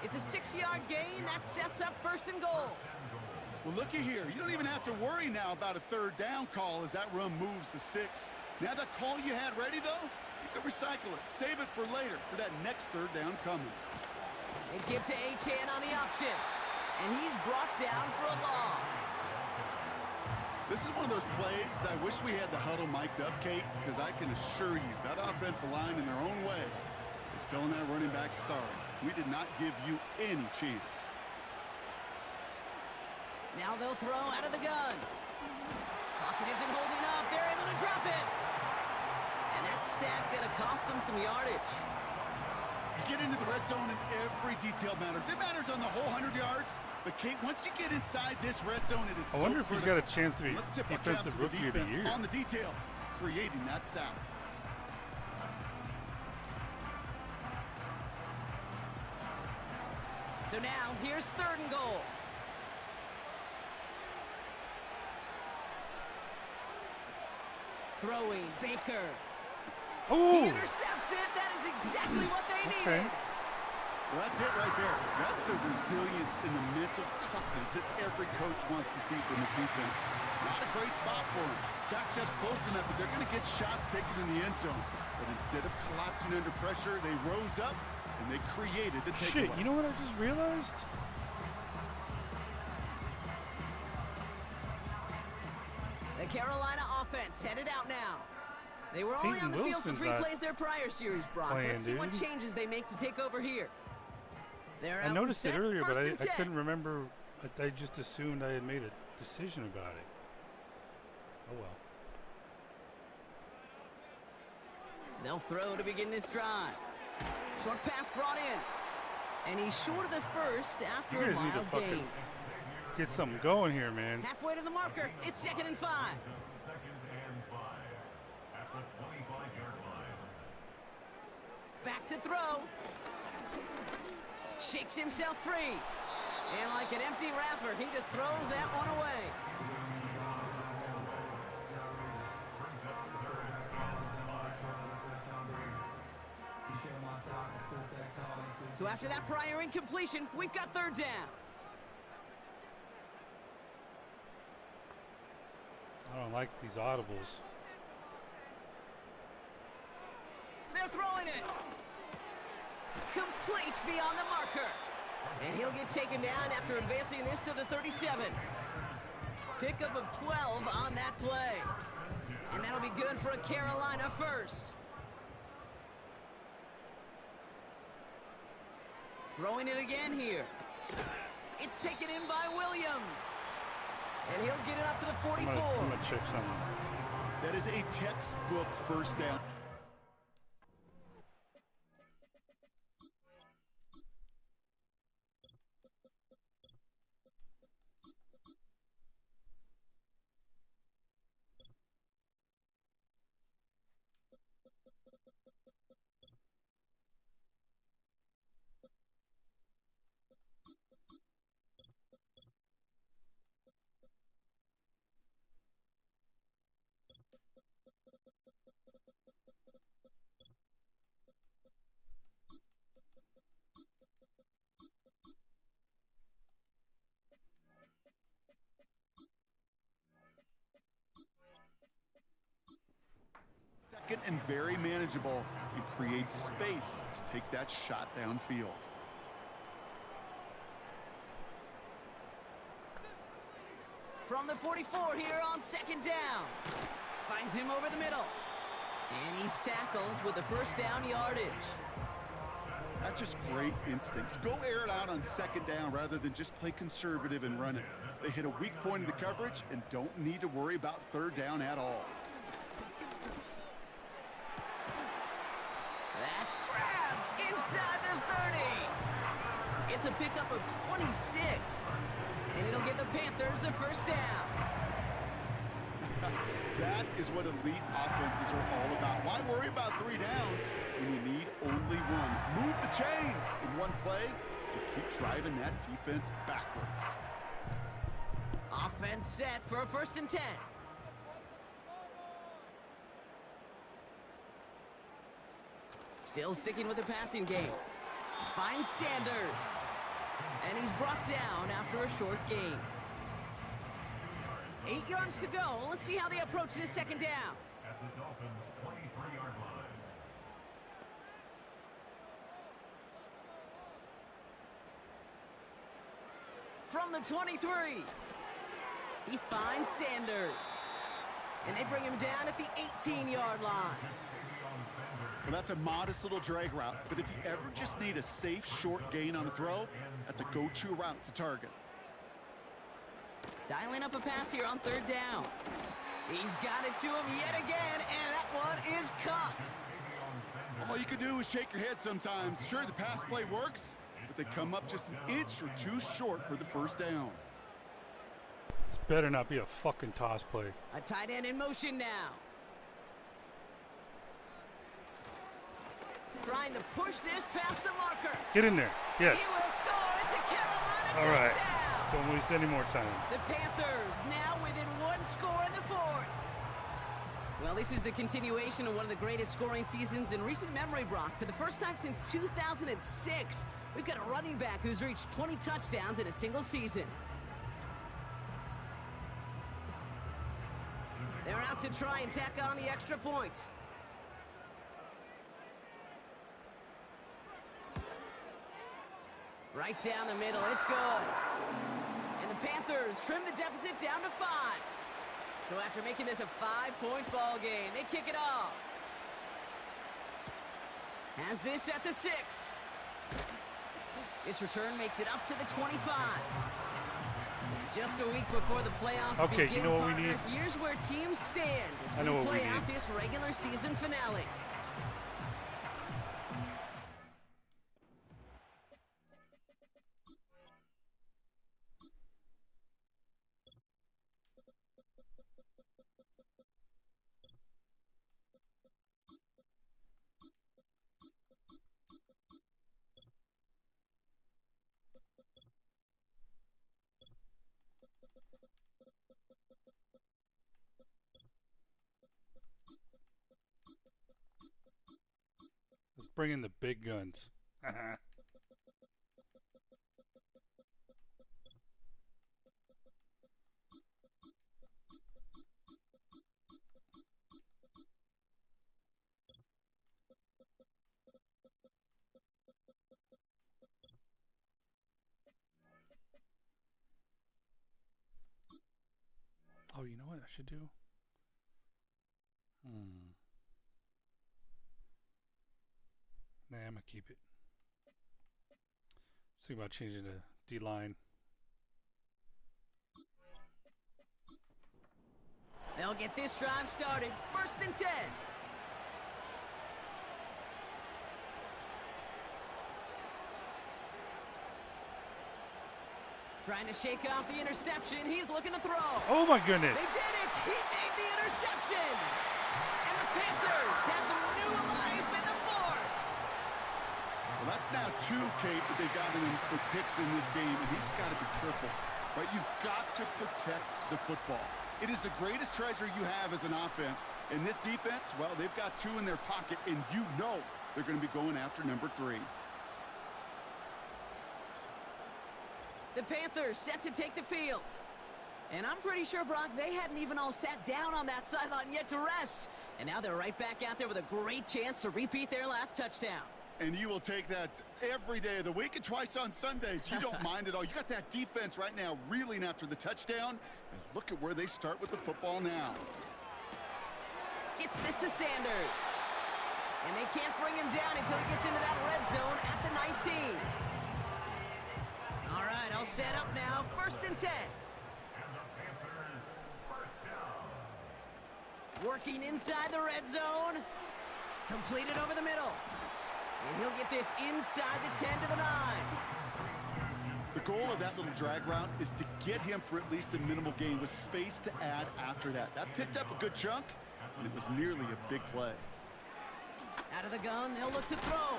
It's a 6-yard gain. That sets up 1st and goal. Well, looky here. You don't even have to worry now about a 3rd down call as that run moves the sticks. Now that call you had ready, though, you can recycle it. Save it for later for that next 3rd down coming. They give to Achane on the option. And he's brought down for a loss. This is one of those plays that I wish we had the huddle mic'd up, Kate, because I can assure you that offensive line in their own way is telling that running back, sorry, we did not give you any chance. Now they'll throw out of the gun. Pocket isn't holding up. They're able to drop it. And that sack going to cost them some yardage. You get into the red zone and every detail matters. It matters on the whole 100 yards. But, Kate, once you get inside this red zone, it is so I wonder if he's got a chance to be Let's tip our cap to defensive the rookie of the defense year. on the details, creating that sack. So now, here's 3rd and goal. Throwing, Baker. Oh! He intercepts it. That is exactly what they needed. Well, that's it right there. That's the resilience and the mental toughness that every coach wants to see from his defense. Not a great spot for him. Backed up close enough that they're going to get shots taken in the end zone. But instead of collapsing under pressure, they rose up and they created the takeaway. Shit, you know what I just realized? The Carolina offense headed out now. They were only on the field for 3 plays their prior series, Brock. Let's see what changes they make to take over here. I noticed it earlier, but I couldn't remember. I just assumed I had made a decision about it. Oh well. They'll throw to begin this drive. Short pass brought in. And he's short of the first after a mild gain. Get something going here, man. Halfway to the marker. It's 2nd and 5. Back to throw. Shakes himself free. And like an empty wrapper, he just throws that one away. So after that prior incompletion, we've got 3rd down. I don't like these audibles. They're throwing it. Complete beyond the marker. And he'll get taken down after advancing this to the 37. Pickup of 12 on that play. And that'll be good for a Carolina first. Throwing it again here. It's taken in by Williams. And he'll get it up to the 44. I'm gonna check something. That is a textbook first down. Second and very manageable, and creates space to take that shot downfield. From the 44 here on second down. Finds him over the middle. And he's tackled with the first down yardage. That's just great instincts. Go air it out on second down rather than just play conservative and run it. They hit a weak point in the coverage and don't need to worry about third down at all. That's grabbed inside the 30. It's a pickup of 26. And it'll give the Panthers a first down. That is what elite offenses are all about. Why worry about 3 downs when you need only one? Move the chains in one play to keep driving that defense backwards. Offense set for a 1st and 10. Still sticking with the passing game. Finds Sanders. And he's brought down after a short gain. 8 yards to go. Let's see how they approach this second down. At the Dolphins' 23-yard line. From the 23. He finds Sanders. And they bring him down at the 18-yard line. Well, that's a modest little drag route, but if you ever just need a safe, short gain on a throw, that's a go-to route to target. Dialing up a pass here on 3rd down. He's got it to him yet again, and that one is caught. All you can do is shake your head sometimes. Sure, the pass play works, but they come up just an inch or two short for the first down. This better not be a fucking toss play. A tight end in motion now. Trying to push this past the marker. Get in there. Yes. He will score. It's a Carolina All right. touchdown. Don't waste any more time. The Panthers now within 1 score in the 4th. Well, this is the continuation of one of the greatest scoring seasons in recent memory, Brock. For the first time since 2006, we've got a running back who's reached 20 touchdowns in a single season. They're out to try and tack on the extra point. Right down the middle, it's good. And the Panthers trim the deficit down to 5. So after making this a 5-point ball game, they kick it off. Has this at the 6. This return makes it up to the 25. Just a week before the playoffs begin, you know what we need? Here's where teams stand as I know we what play we out need. this regular season finale. Let's bring in the big guns. Oh, you know what I should do? Nah, I'm gonna keep it. Think about changing the D-line. They'll get this drive started. 1st and 10. Trying to shake off the interception. He's looking to throw. Oh my goodness! They did it! He made the interception! And the Panthers have some new life in the 4th. Well, that's now 2, Kate, that they've gotten him for picks in this game, and he's got to be careful. Right? You've got to protect the football. It is the greatest treasure you have as an offense. And this defense, well, they've got 2 in their pocket, and you know they're going to be going after number 3. The Panthers set to take the field. And I'm pretty sure, Brock, they hadn't even all sat down on that sideline yet to rest. And now they're right back out there with a great chance to repeat their last touchdown. And you will take that every day of the week and twice on Sundays. You don't mind at all. You got that defense right now reeling after the touchdown. And look at where they start with the football now. Gets this to Sanders. And they can't bring him down until he gets into that red zone at the 19. All right, I'll set up now. 1st and 10. And the Panthers first down. Working inside the red zone. Completed over the middle. And he'll get this inside the 10 to the 9. The goal of that little drag route is to get him for at least a minimal gain with space to add after that. That picked up a good chunk, and it was nearly a big play. Out of the gun, they'll look to throw.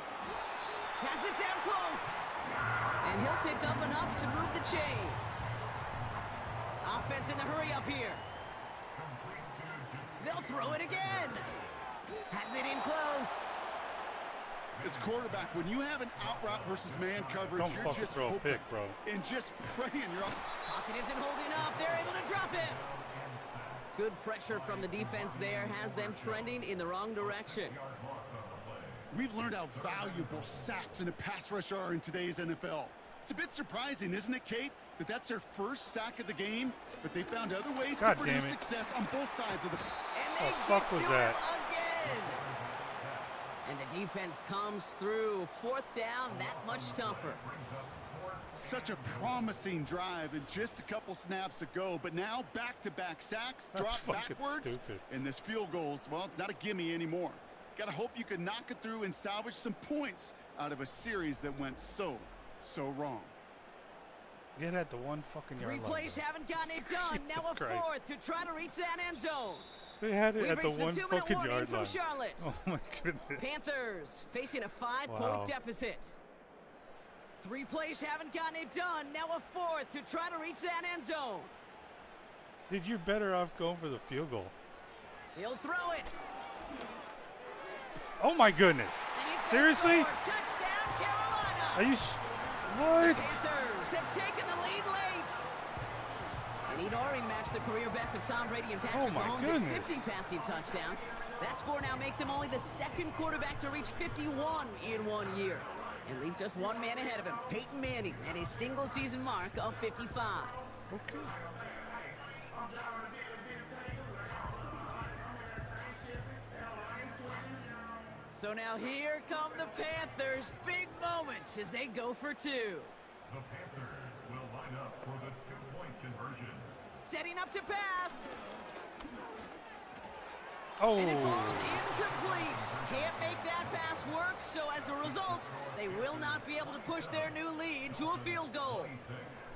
Has it down close. And he'll pick up enough to move the chains. Offense in the hurry up here. They'll throw it again. Has it in close. As a quarterback, when you have an out route versus man coverage, Don't you're fucking just throw a hoping pick, bro. and just praying you're up. Pocket isn't holding up. They're able to drop him. Good pressure from the defense there has them trending in the wrong direction. We've learned how valuable sacks in a pass rush are in today's NFL. It's a bit surprising, isn't it, Kate, that that's their first sack of the game, but they found other ways God to damn produce it. success on both sides of the... And they fuck get was to that? him again. And the defense comes through. 4th down, that much tougher. Such a promising drive and just a couple snaps ago, but now back-to-back sacks, That's drop fucking backwards, stupid. and this field goal, well, it's not a gimme anymore. Gotta hope you can knock it through and salvage some points out of a series that went so wrong. Get at the 1 fucking yard 3 line. plays haven't gotten it done. Now a Christ. 4th to try to reach that end zone. They had it We've at the reached the 1 2-minute fucking warning yard from line. Charlotte. Oh my goodness. Panthers facing a 5-point Wow. deficit. 3 plays haven't gotten it done. Now a 4th to try to reach that end zone. Dude, you're better off going for the field goal. He'll throw it. Oh my goodness. And he's gonna Seriously? score. Touchdown, Carolina. Are you The what? Panthers have taken the lead late. And he'd already matched the career best of Tom Brady and Patrick Oh my Mahomes goodness. at 50 passing touchdowns. That score now makes him only the 2nd quarterback to reach 51 in 1 year. And leaves just one man ahead of him, Peyton Manning, at his single-season mark of 55. Okay. So now here come the Panthers. Big moments as they go for 2. The Panthers will line up for the 2-point conversion. Setting up to pass. Oh. And it falls incomplete. Can't make that pass work, so as a result, they will not be able to push their new lead to a field goal.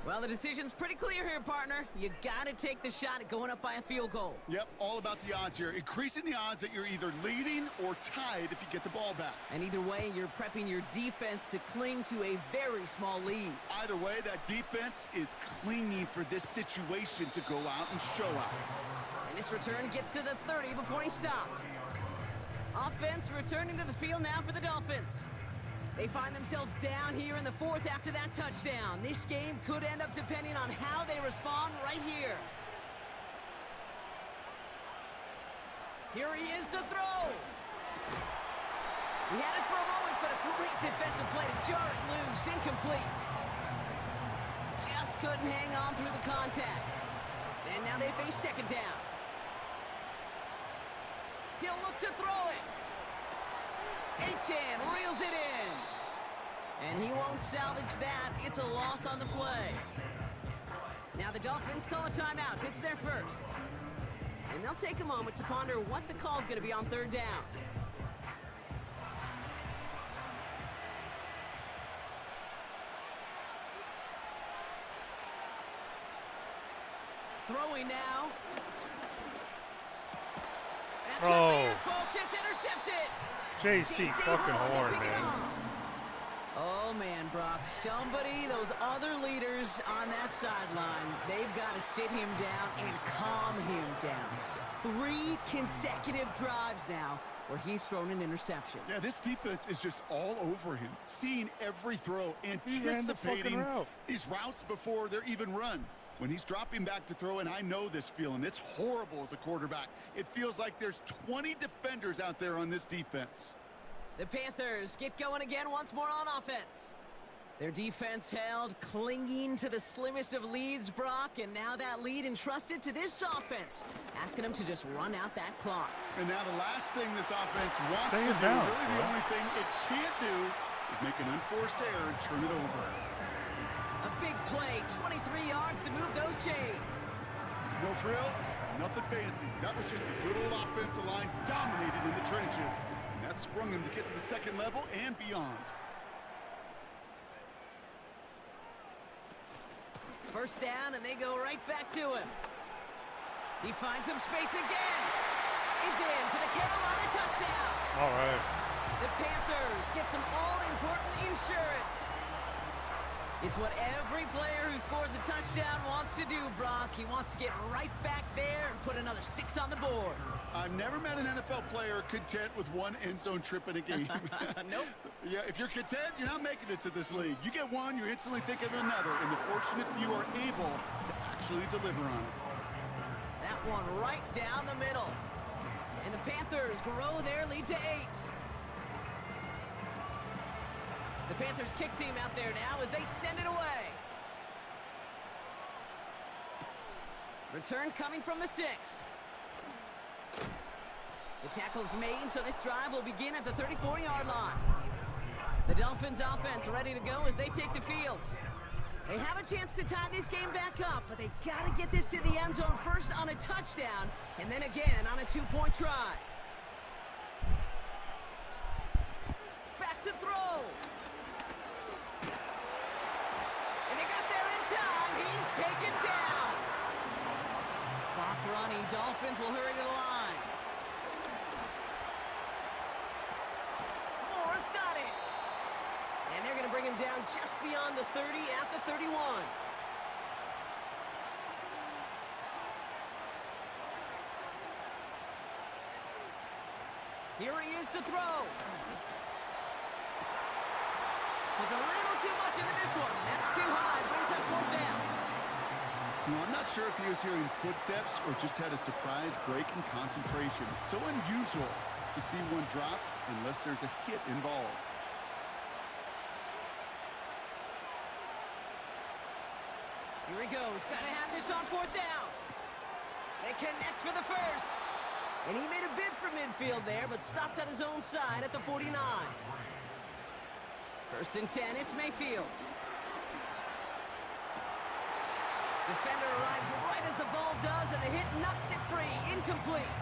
Well, the decision's pretty clear here, partner. You gotta take the shot at going up by a field goal. Yep, all about the odds here. Increasing the odds that you're either leading or tied if you get the ball back. And either way, you're prepping your defense to cling to a very small lead. Either way, that defense is clinging for this situation to go out and show out. And this return gets to the 30 before he stopped. Offense returning to the field now for the Dolphins. They find themselves down here in the 4th after that touchdown. This game could end up depending on how they respond right here. Here he is to throw. He had it for a moment, but a great defensive play to jar it loose. Incomplete. Just couldn't hang on through the contact. And now they face 2nd down. He'll look to throw it. Achan reels it in. And he won't salvage that. It's a loss on the play. Now the Dolphins call a timeout. It's their first. And they'll take a moment to ponder what the call is going to be on third down. Throwing now. That could be it, folks. It's intercepted. JC fucking horn, man. Oh, man, Brock. Somebody, those other leaders on that sideline, they've got to sit him down and calm him down. 3 consecutive drives now where he's thrown an interception. Yeah, this defense is just all over him, seeing every throw, anticipating these routes before they're even run. When he's dropping back to throw, and I know this feeling, it's horrible as a quarterback. It feels like there's 20 defenders out there on this defense. The Panthers get going again once more on offense. Their defense held, clinging to the slimmest of leads, Brock, and now that lead entrusted to this offense, asking them to just run out that clock. And now the last thing this offense wants to do, really the only thing it can't do, is make an unforced error and turn it over. A big play, 23 yards to move those chains. No frills, nothing fancy. That was just a good old offensive line dominated in the trenches. And that sprung him to get to the second level and beyond. First down, and they go right back to him. He finds some space again. He's in for the Carolina touchdown. All right. The Panthers get some all-important insurance. It's what every player who scores a touchdown wants to do, Brock. He wants to get right back there and put another 6 on the board. I've never met an NFL player content with one end zone trip in a game. Nope. Yeah, if you're content, you're not making it to this league. You get one, you're instantly thinking of another, and the fortunate few are able to actually deliver on it. That one right down the middle. And the Panthers grow their lead to 8. The Panthers kick team out there now as they send it away. Return coming from the 6. The tackle's made, so this drive will begin at the 34-yard line. The Dolphins offense ready to go as they take the field. They have a chance to tie this game back up, but they got to get this to the end zone first on a touchdown, and then again on a 2-point try. Back to throw. And they got there in time. He's taken down. Clock running. Dolphins will hurry to the line. Moore's got it. And they're going to bring him down just beyond the 30 at the 31. Here he is to throw. With a little too much into this one. That's too high. Brings up 4th down. You know, I'm not sure if he was hearing footsteps or just had a surprise break in concentration. It's so unusual to see one dropped unless there's a hit involved. Here he goes. Got to have this on 4th down. They connect for the first. And he made a bid for midfield there, but stopped on his own side at the 49. 1st and 10, it's Mayfield. Defender arrives right as the ball does, and the hit knocks it free. Incomplete.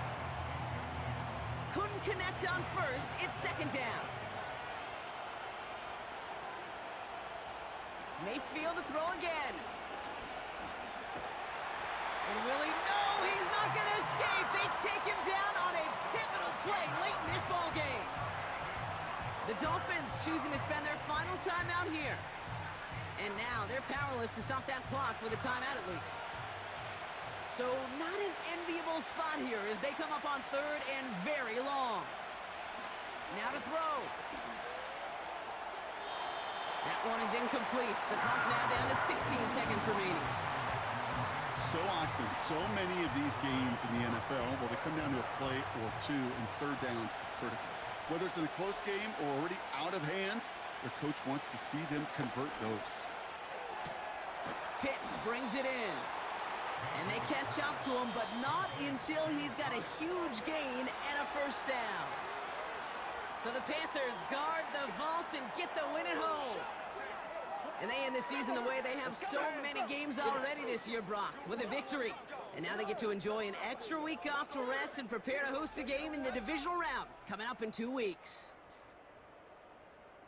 Couldn't connect on 1st. It's 2nd down. Mayfield to throw again. And will he? No, he's not going to escape. They take him down on a pivotal play late in this ball game. The Dolphins choosing to spend their final timeout here. And now they're powerless to stop that clock with a timeout at least. So not an enviable spot here as they come up on 3rd and very long. Now to throw. That one is incomplete. The clock now down to 16 seconds remaining. So often, so many of these games in the NFL, well, they come down to a play or two, and 3rd downs critical. Whether it's in a close game or already out of hand, their coach wants to see them convert those. Pitts brings it in. And they catch up to him, but not until he's got a huge gain and a 1st down. So the Panthers guard the vault shots and get the win at home. And they end the season the way they have so many games already this year, Brock, with a victory. And now they get to enjoy an extra week off to rest and prepare to host a game in the divisional round coming up in 2 weeks.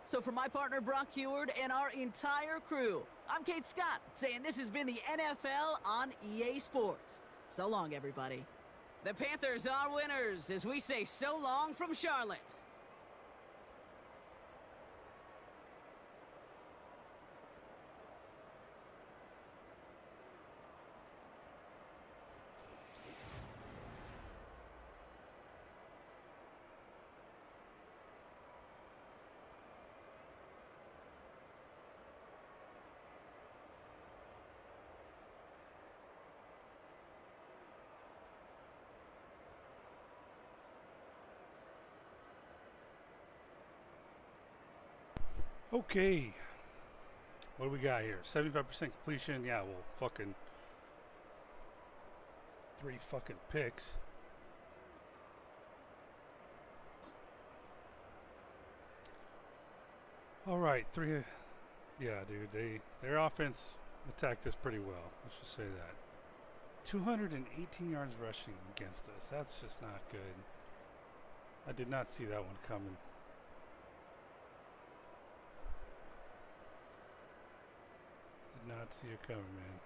So for my partner, Brock Heward, and our entire crew, I'm Kate Scott, saying this has been the NFL on EA Sports. So long, everybody. The Panthers are winners as we say so long from Charlotte. Okay. What do we got here? 75% completion. Yeah, well, fucking 3 fucking picks. All right, 3. Yeah, dude, their offense attacked us pretty well. Let's just say that. 218 yards rushing against us. That's just not good. I did not see that one coming. Did not see it coming, man.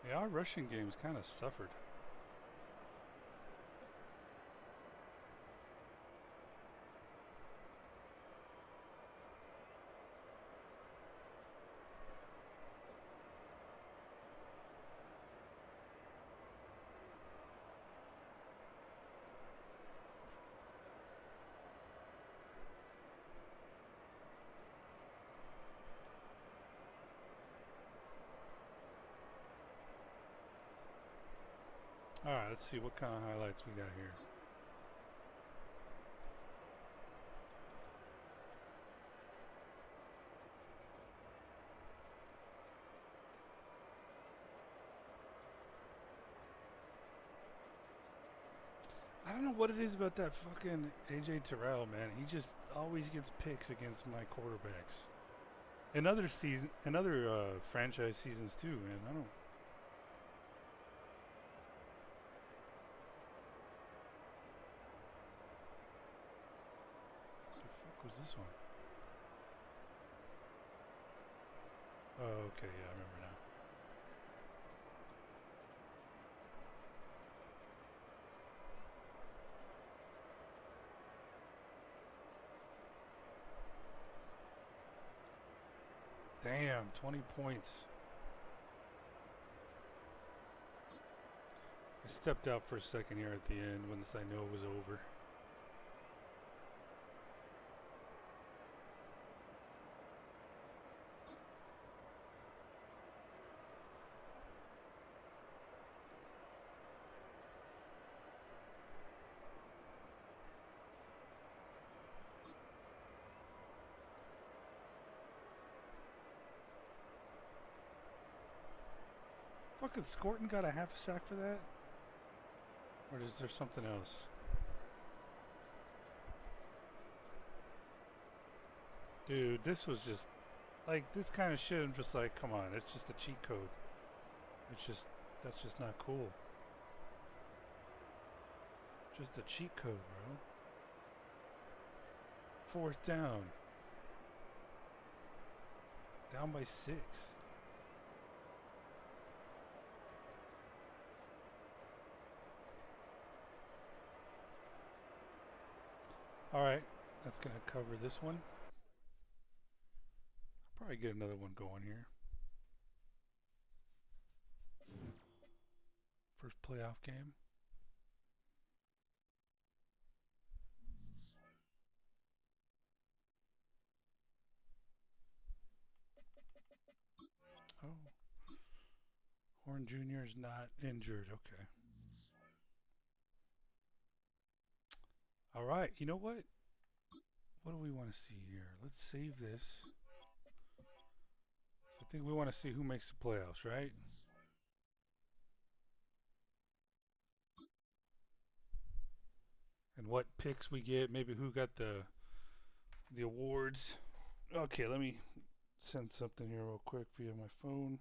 Yeah, our rushing games kind of suffered. Alright, let's see what kind of highlights we got here. I don't know what it is about that fucking AJ Terrell, man. He just always gets picks against my quarterbacks. In other franchise seasons too, man. I don't. What the fuck was this one? Oh, okay, yeah, I remember now. Damn, 20 points. I stepped out for a second here at the end once I knew it was over. Fucking Scorton got a half a sack for that? Or is there something else? Dude, this was just like this kind of shit. I'm just like, come on, it's just a cheat code. That's just not cool. Just a cheat code, bro. 4th down. Down by 6. Alright, that's going to cover this one. I'll probably get another one going here. First playoff game. Oh. Horn Jr. is not injured. Okay. Alright, you know what? What do we want to see here? Let's save this. I think we want to see who makes the playoffs, right? what picks we get, maybe who got the awards. Okay, let me send something here real quick via my phone.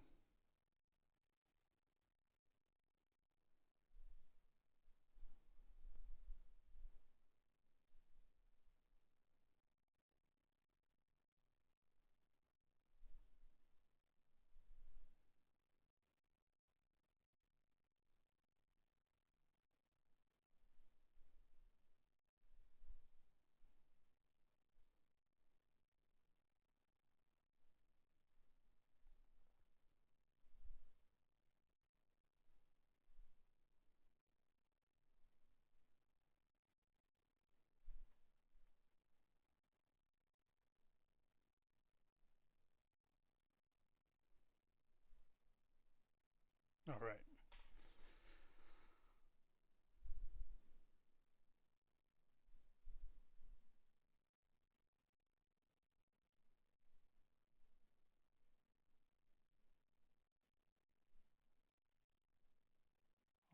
All right.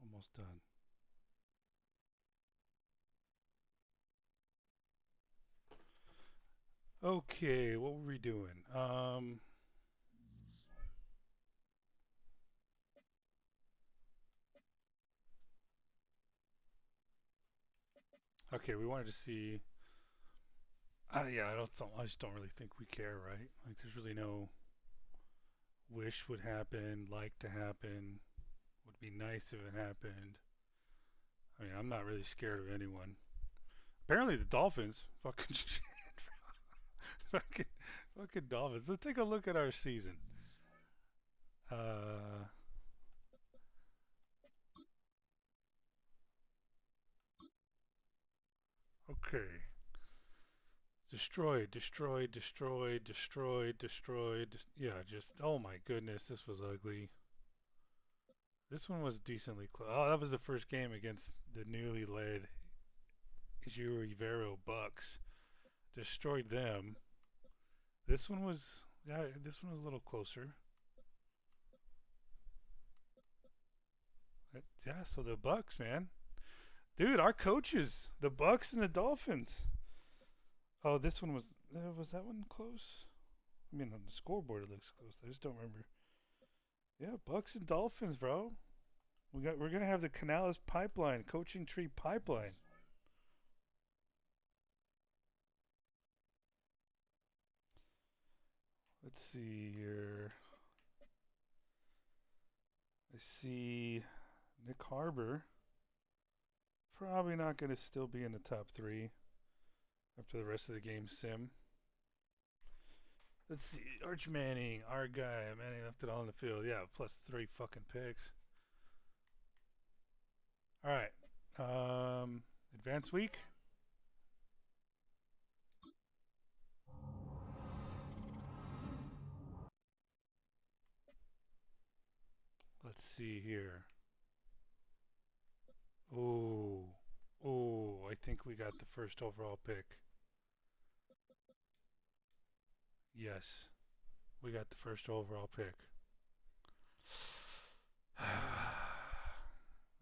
Almost done. Okay, what were we doing? Okay, we wanted to see. Yeah, I just don't really think we care, right? Like, there's really no wish would happen, like to happen, would be nice if it happened. I mean, I'm not really scared of anyone. Apparently, the Dolphins, fucking shit, fucking, fucking Dolphins. Let's take a look at our season. Uh, okay. Destroyed, destroyed, destroyed, destroyed, destroyed. Yeah, just, oh my goodness, this was ugly. This one was decently close. Oh, that was the first game against the newly led Vero Bucks. Destroyed them. This one was, yeah, this one was a little closer. Yeah, so the Bucks, man. Dude, our coaches, the Bucks and the Dolphins. Oh, this one was that one close? I mean, on the scoreboard it looks close. I just don't remember. Yeah, Bucks and Dolphins, bro. We're gonna have the Canales pipeline, coaching tree pipeline. Let's see here. I see Nick Harbor probably not gonna still be in the top three after the rest of the game sim. Let's see, Arch Manning, our guy. Manning left it all in the field. Yeah, plus 3 fucking picks. All right. Advanced week. Let's see here. Oh, I think we got the first overall pick. Yes, we got the first overall pick.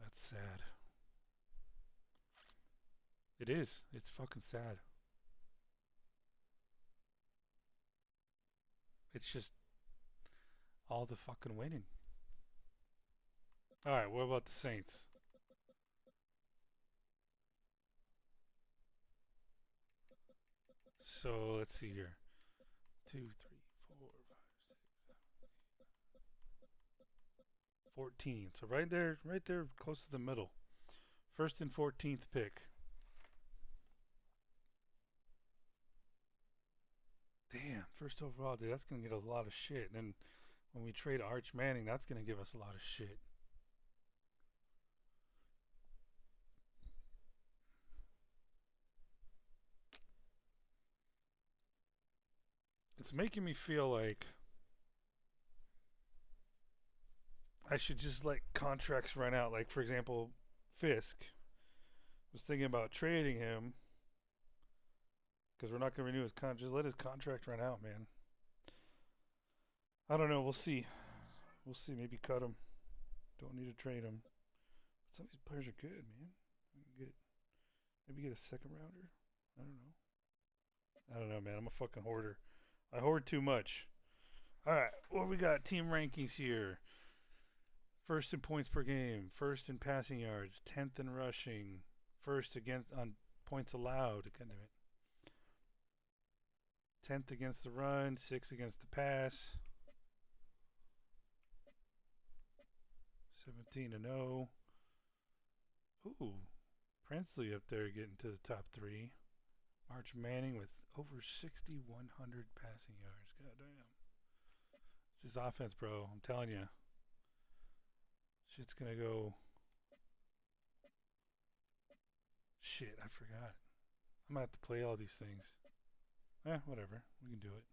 That's sad. It is. It's fucking sad. It's just all the fucking winning. All right, what about the Saints? So let's see here. 2, 3, 4, 5, 14. So right there, close to the middle. First and 14th pick. Damn, first overall, dude. That's gonna get a lot of shit. And then when we trade Arch Manning, that's gonna give us a lot of shit. It's making me feel like I should just let contracts run out. Like, for example, Fisk was thinking about trading him because we're not going to renew his contract. Just let his contract run out, man. I don't know. We'll see. We'll see. Maybe cut him. Don't need to trade him. Some of these players are good, man. Good. Maybe get a second rounder. I don't know. I don't know, man. I'm a fucking hoarder. I hoard too much. All right, what we got? Team rankings here. First in points per game, first in passing yards, 10th in rushing, first against on points allowed. 10th against the run, 6th against the pass. 17-0. Ooh, Prinsley up there getting to the top 3. March Manning with over 6,100 passing yards. God damn. It's his offense, bro. I'm telling you. Shit's gonna go. Shit, I forgot. I'm gonna have to play all these things. Whatever. We can do it.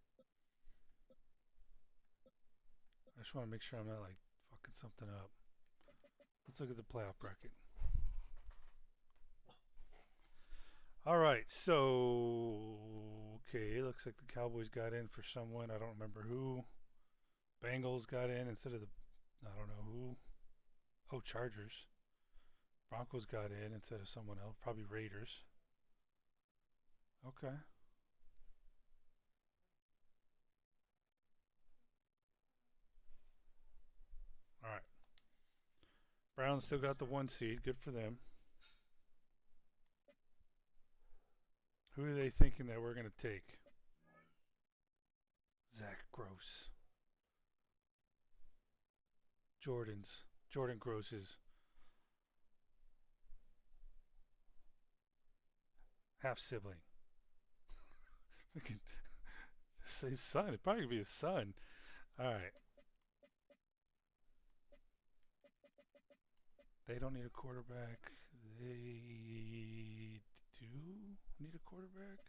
I just want to make sure I'm not like fucking something up. Let's look at the playoff bracket. All right, so okay, looks like the Cowboys got in for someone. I don't remember who. Bengals got in instead of the. I don't know who. Oh, Chargers. Broncos got in instead of someone else. Probably Raiders. Okay. All right. Browns still got the 1 seed. Good for them. Who are they thinking that we're going to take? Zach Gross. Jordan Gross's half sibling. His son. It'd probably be his son. All right. They don't need a quarterback. They do need a quarterback.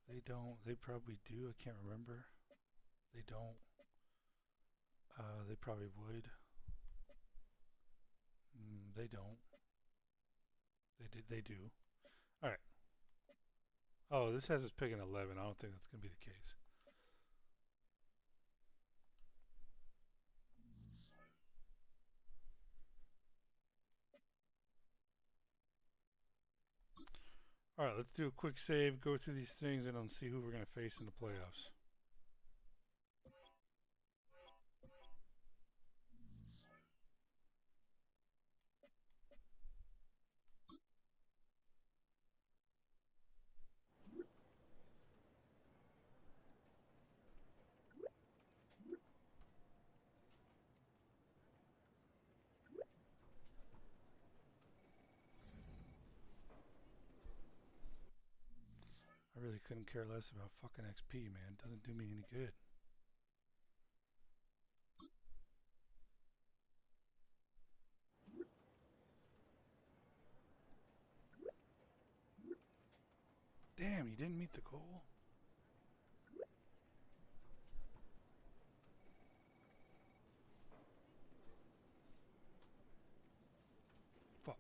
They don't. They probably do. I can't remember. They don't. They probably would. They don't. They do. All right. Oh, this has us picking 11. I don't think that's going to be the case. All right, let's do a quick save, go through these things, and then see who we're going to face in the playoffs. I really couldn't care less about fucking XP, man. It doesn't do me any good. Damn, you didn't meet the goal? Fuck.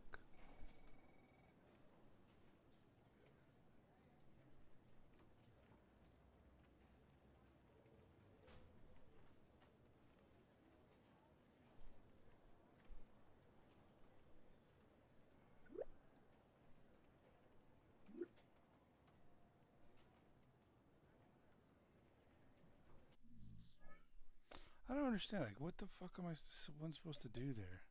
I don't understand. Like, what the fuck am I supposed to do there?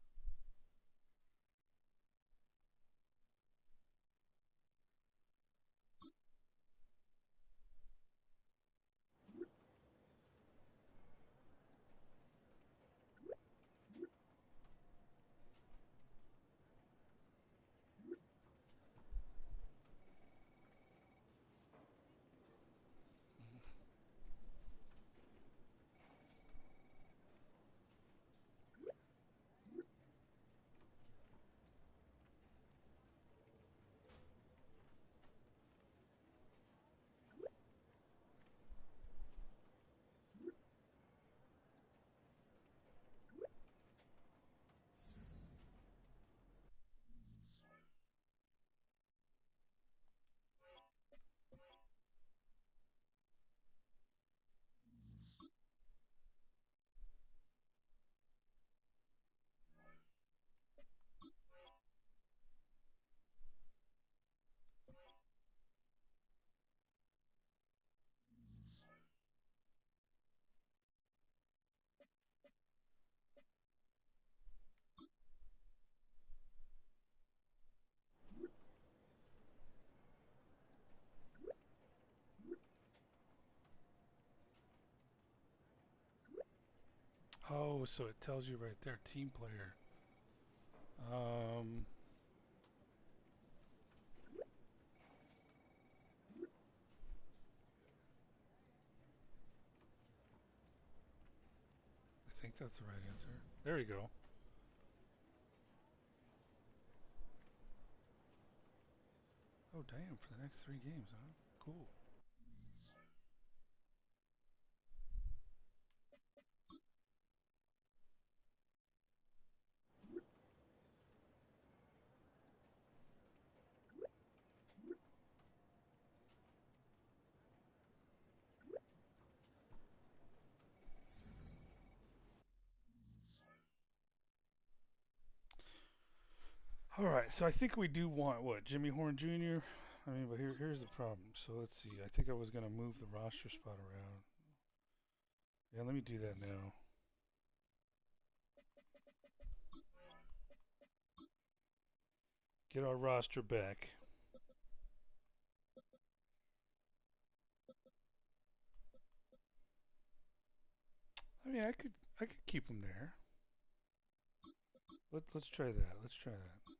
Oh, so it tells you right there, team player. Um, I think that's the right answer. There you go. Oh, damn, for the next 3 games, huh? Cool. All right, so I think we do want what, Jimmy Horn Jr. I mean, but here's the problem. So let's see. I think I was gonna move the roster spot around. Yeah, let me do that now. Get our roster back. I mean, I could keep him there. Let's try that. Let's try that.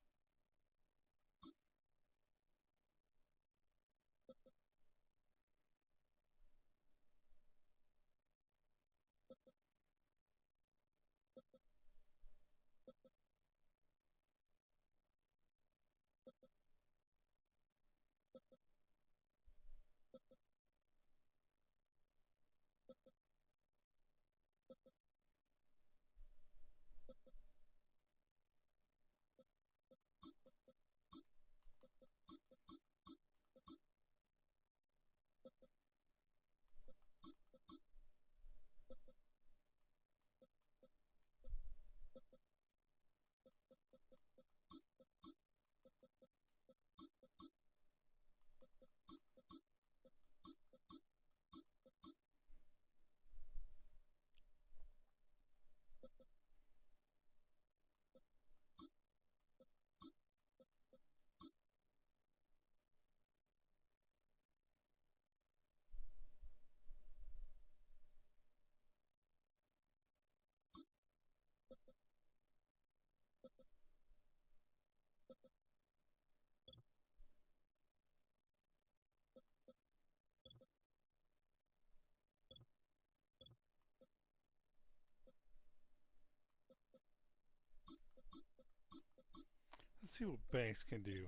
Let's see what Banks can do.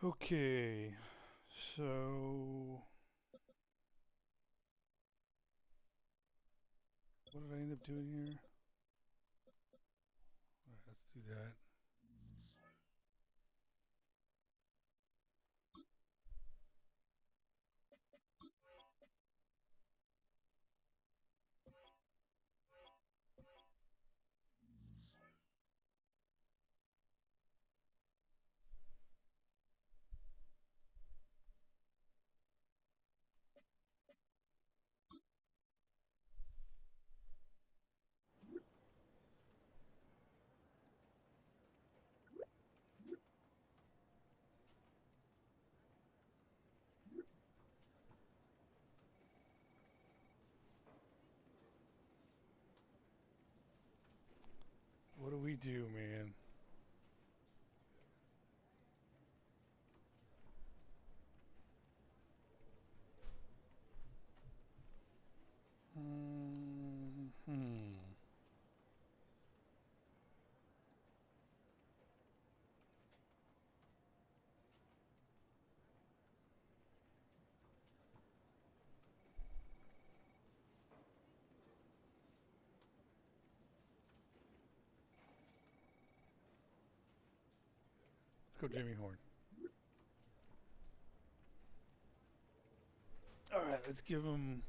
Okay, so what did I end up doing here? All right, let's do that. What do we do, man? Hmm. Let's go Jimmy Horn. All right, let's give him.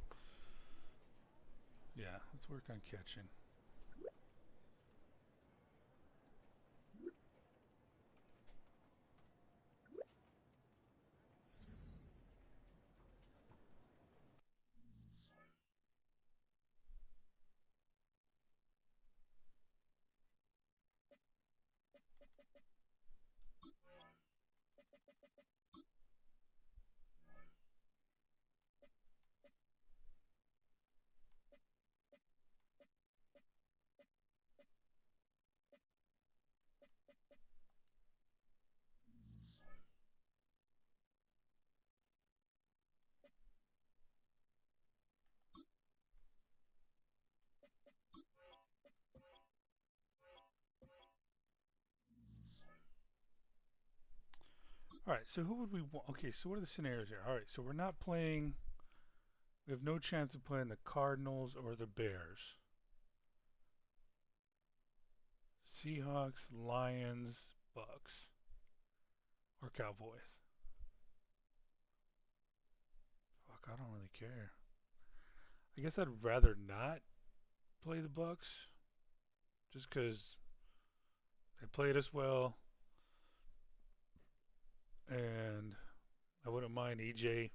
Yeah, let's work on catching. All right, so who would we want? Okay, so what are the scenarios here? All right, so we're not playing. We have no chance of playing the Cardinals or the Bears. Seahawks, Lions, Bucks, or Cowboys. Fuck, I don't really care. I guess I'd rather not play the Bucks, just because they played us well, and I wouldn't mind EJ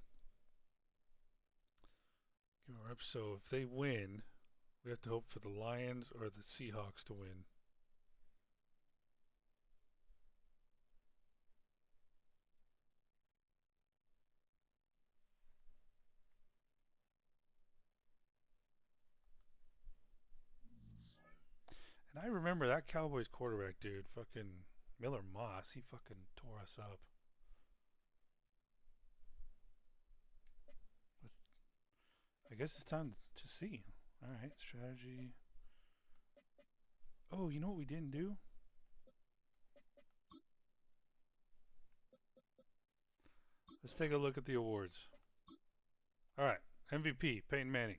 giving reps. So if they win, we have to hope for the Lions or the Seahawks to win. And I remember that Cowboys quarterback, dude, fucking Miller Moss, he fucking tore us up. I guess it's time to see. All right, strategy. Oh, you know what we didn't do? Let's take a look at the awards. All right, MVP, Peyton Manning.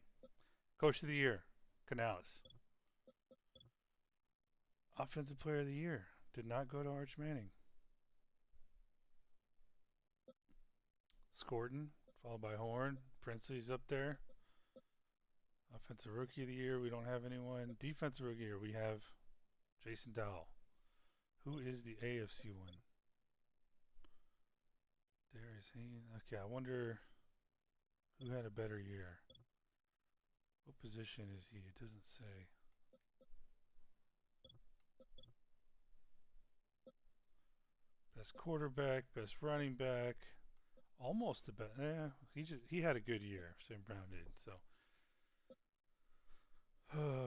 Coach of the Year, Canales. Offensive Player of the Year, did not go to Arch Manning. Scorden, followed by Horn. Princely's up there. Offensive Rookie of the Year, we don't have anyone. Defensive Rookie of the Year, we have Jason Dowell. Who is the AFC one? Darius Haynes. Okay, I wonder who had a better year. What position is he? It doesn't say. Best quarterback, best running back, almost the best. Yeah, he had a good year. Sam Brown did. So,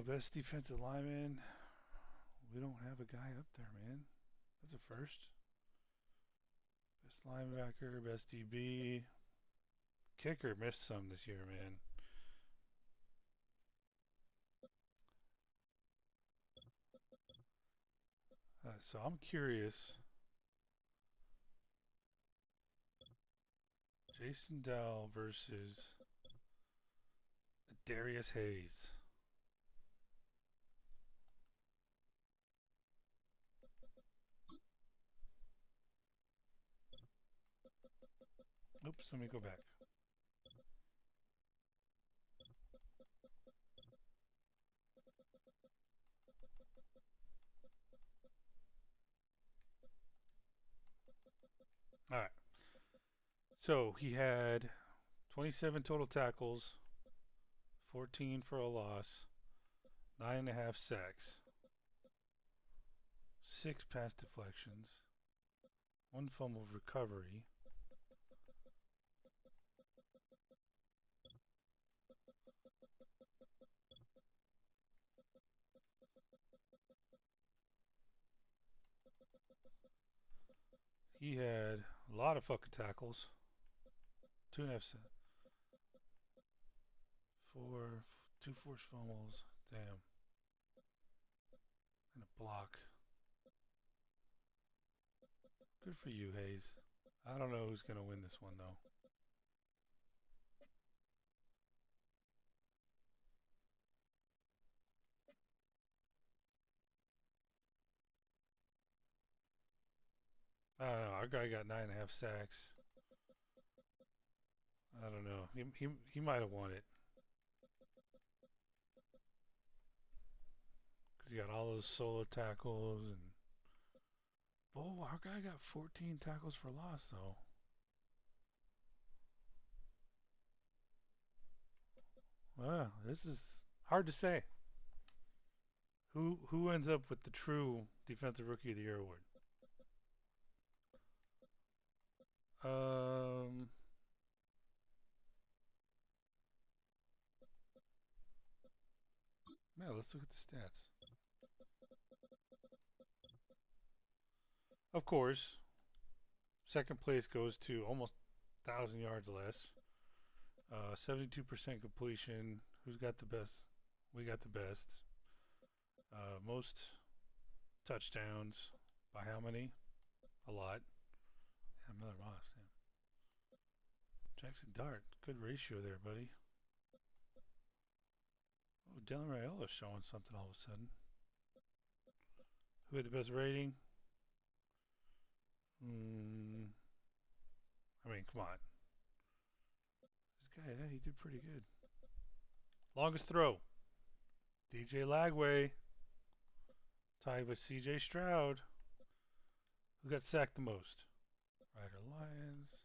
best defensive lineman. We don't have a guy up there, man. That's a first. Best linebacker, best DB. Kicker missed some this year, man. So I'm curious. Jason Dowell versus Darius Hayes. Oops, let me go back. All right. So he had 27 total tackles, 14 for a loss, 9.5 sacks, 6 pass deflections, 1 fumble recovery. He had a lot of fucking tackles. 2.5 four, 2 forced fumbles. Damn. And a block. Good for you, Hayes. I don't know who's going to win this one, though. I don't know. Our guy got 9.5 sacks. I don't know. He might have won it. Because he got all those solo tackles. And oh, our guy got 14 tackles for loss, though. Wow, this is hard to say. Who ends up with the true Defensive Rookie of the Year award? Yeah, let's look at the stats. Of course, second place goes to almost 1,000 yards less. 72% completion. Who's got the best? We got the best. Most touchdowns by how many? A lot. Yeah, Miller Moss. Yeah. Jackson Dart. Good ratio there, buddy. Oh, Dylan Raiola showing something all of a sudden. Who had the best rating? I mean, come on. This guy, yeah, he did pretty good. Longest throw. DJ Lagway. Tied with CJ Stroud. Who got sacked the most? Ryder Lyons.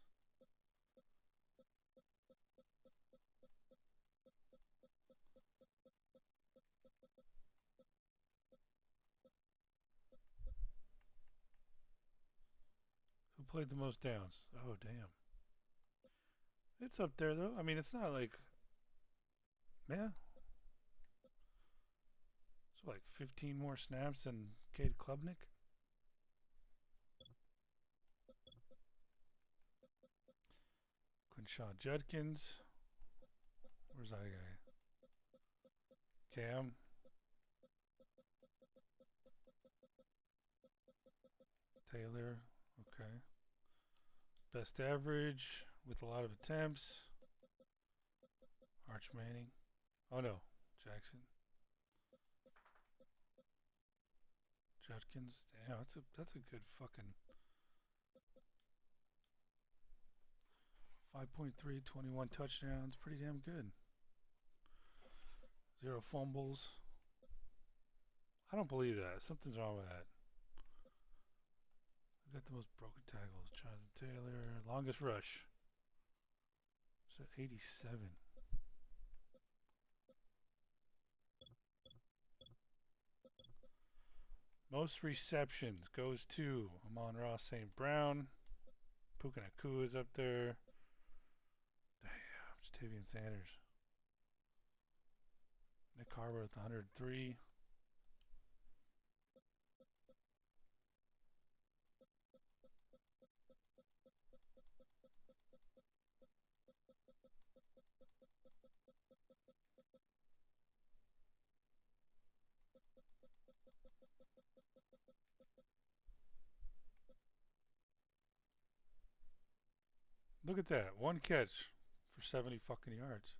Who played the most downs? Oh, damn. It's up there, though. I mean, it's not like... Yeah. It's like 15 more snaps than Cade Klubnik. Quinshaw Judkins. Where's that guy? Cam. Taylor. Okay. Best average with a lot of attempts. Arch Manning. Oh no, Jackson. Judkins. Damn, that's a good fucking 5.3, 21 touchdowns. Pretty damn good. 0 fumbles. I don't believe that. Something's wrong with that. Who got the most broken tackles? Jonathan Taylor. Longest rush. It's at 87. Most receptions goes to Amon-Ra St. Brown. Puka Nakua is up there. Damn, Jatavian Sanders. Nick Harbor with 103. Look at that. One catch for 70 fucking yards.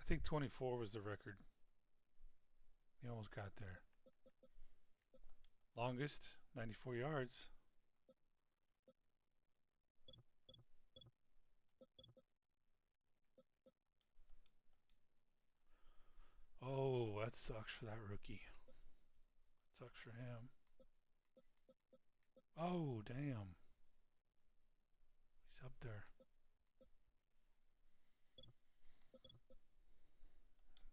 I think 24 was the record. He almost got there. Longest, 94 yards. Oh, that sucks for that rookie. That sucks for him. Oh, damn. He's up there.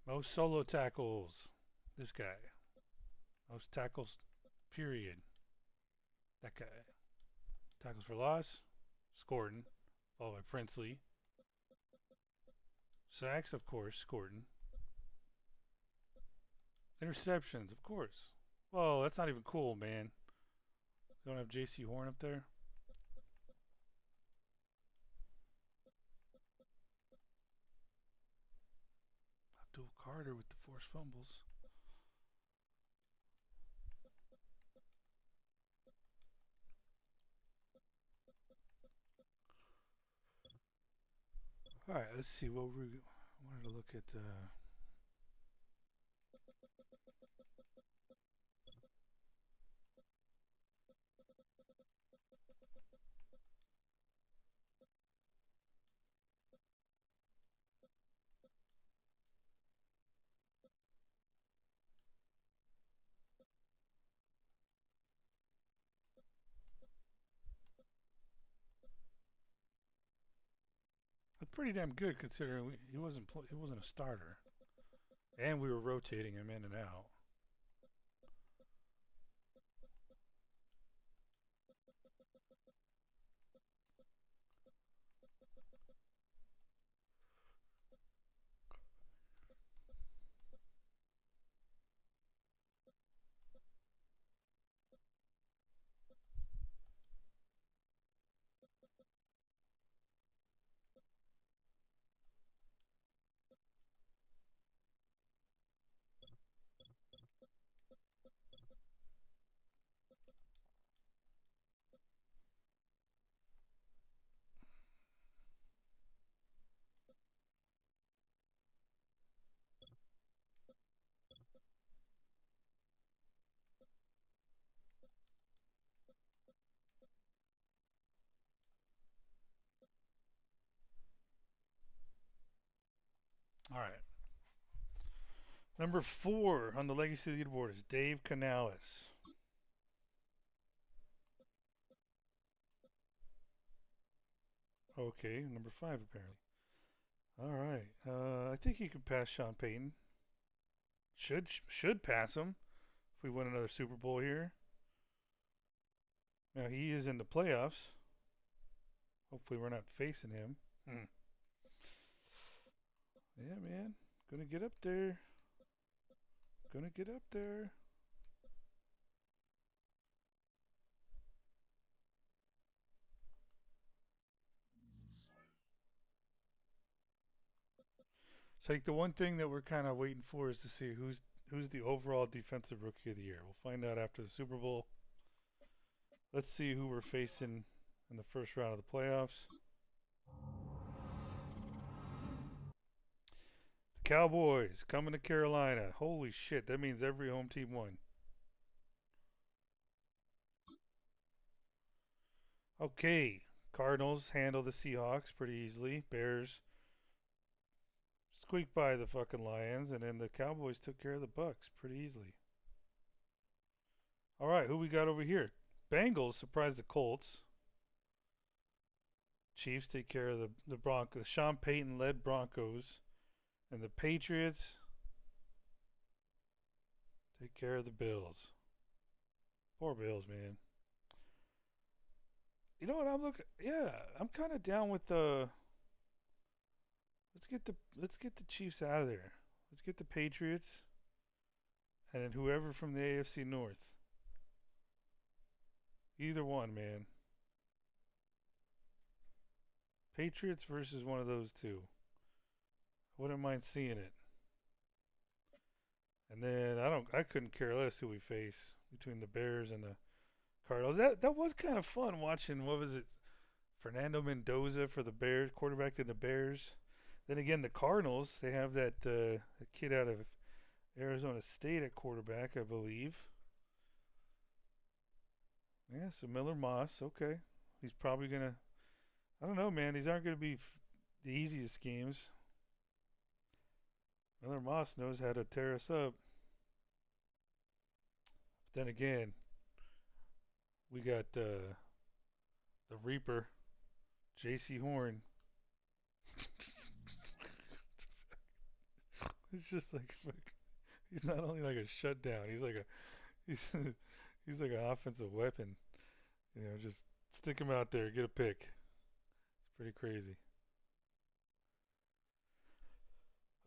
Most solo tackles. This guy. Most tackles, period. That guy. Tackles for loss. Scorden, followed by Princely. Sacks, of course, Scorden. Interceptions, of course. Whoa, that's not even cool, man. Don't have J.C. Horn up there. Abdul Carter with the forced fumbles. All right, let's see what we wanted to look at. That's pretty damn good considering he wasn't a starter, and we were rotating him in and out. All right. Number 4 on the legacy leaderboard is Dave Canales. Okay, number 5 apparently. All right. I think he could pass Sean Payton. Should pass him if we win another Super Bowl here. Now he is in the playoffs. Hopefully we're not facing him. Yeah, man. Gonna get up there. Gonna get up there. So like the one thing that we're kind of waiting for is to see who's the overall defensive rookie of the year. We'll find out after the Super Bowl. Let's see who we're facing in the first round of the playoffs. The Cowboys coming to Carolina. Holy shit, that means every home team won. Okay, Cardinals handle the Seahawks pretty easily. Bears squeaked by the fucking Lions, and then the Cowboys took care of the Bucks pretty easily. All right, who we got over here? Bengals surprised the Colts. Chiefs take care of the Broncos. Sean Payton led Broncos, and the Patriots take care of the Bills. Poor Bills, man. You know what I'm looking? Yeah, I'm kind of down with the. Let's get the Chiefs out of there. Let's get the Patriots, and then whoever from the AFC North. Either one, man. Patriots versus one of those two. Wouldn't mind seeing it. And then I couldn't care less who we face between the Bears and the Cardinals. That was kind of fun watching. What was it? Fernando Mendoza for the Bears, quarterback to the Bears. Then again, the Cardinals, they have that kid out of Arizona State at quarterback, I believe. Yeah, so Miller Moss. Okay, he's probably gonna. I don't know, man. These aren't gonna be the easiest games. Miller Moss knows how to tear us up. But then again, we got the Reaper, J.C. Horn. It's just like he's not only like a shutdown. He's he's like an offensive weapon. You know, just stick him out there, get a pick. Pretty crazy.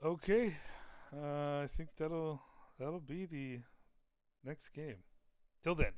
Okay, I think that'll be the next game. Till then.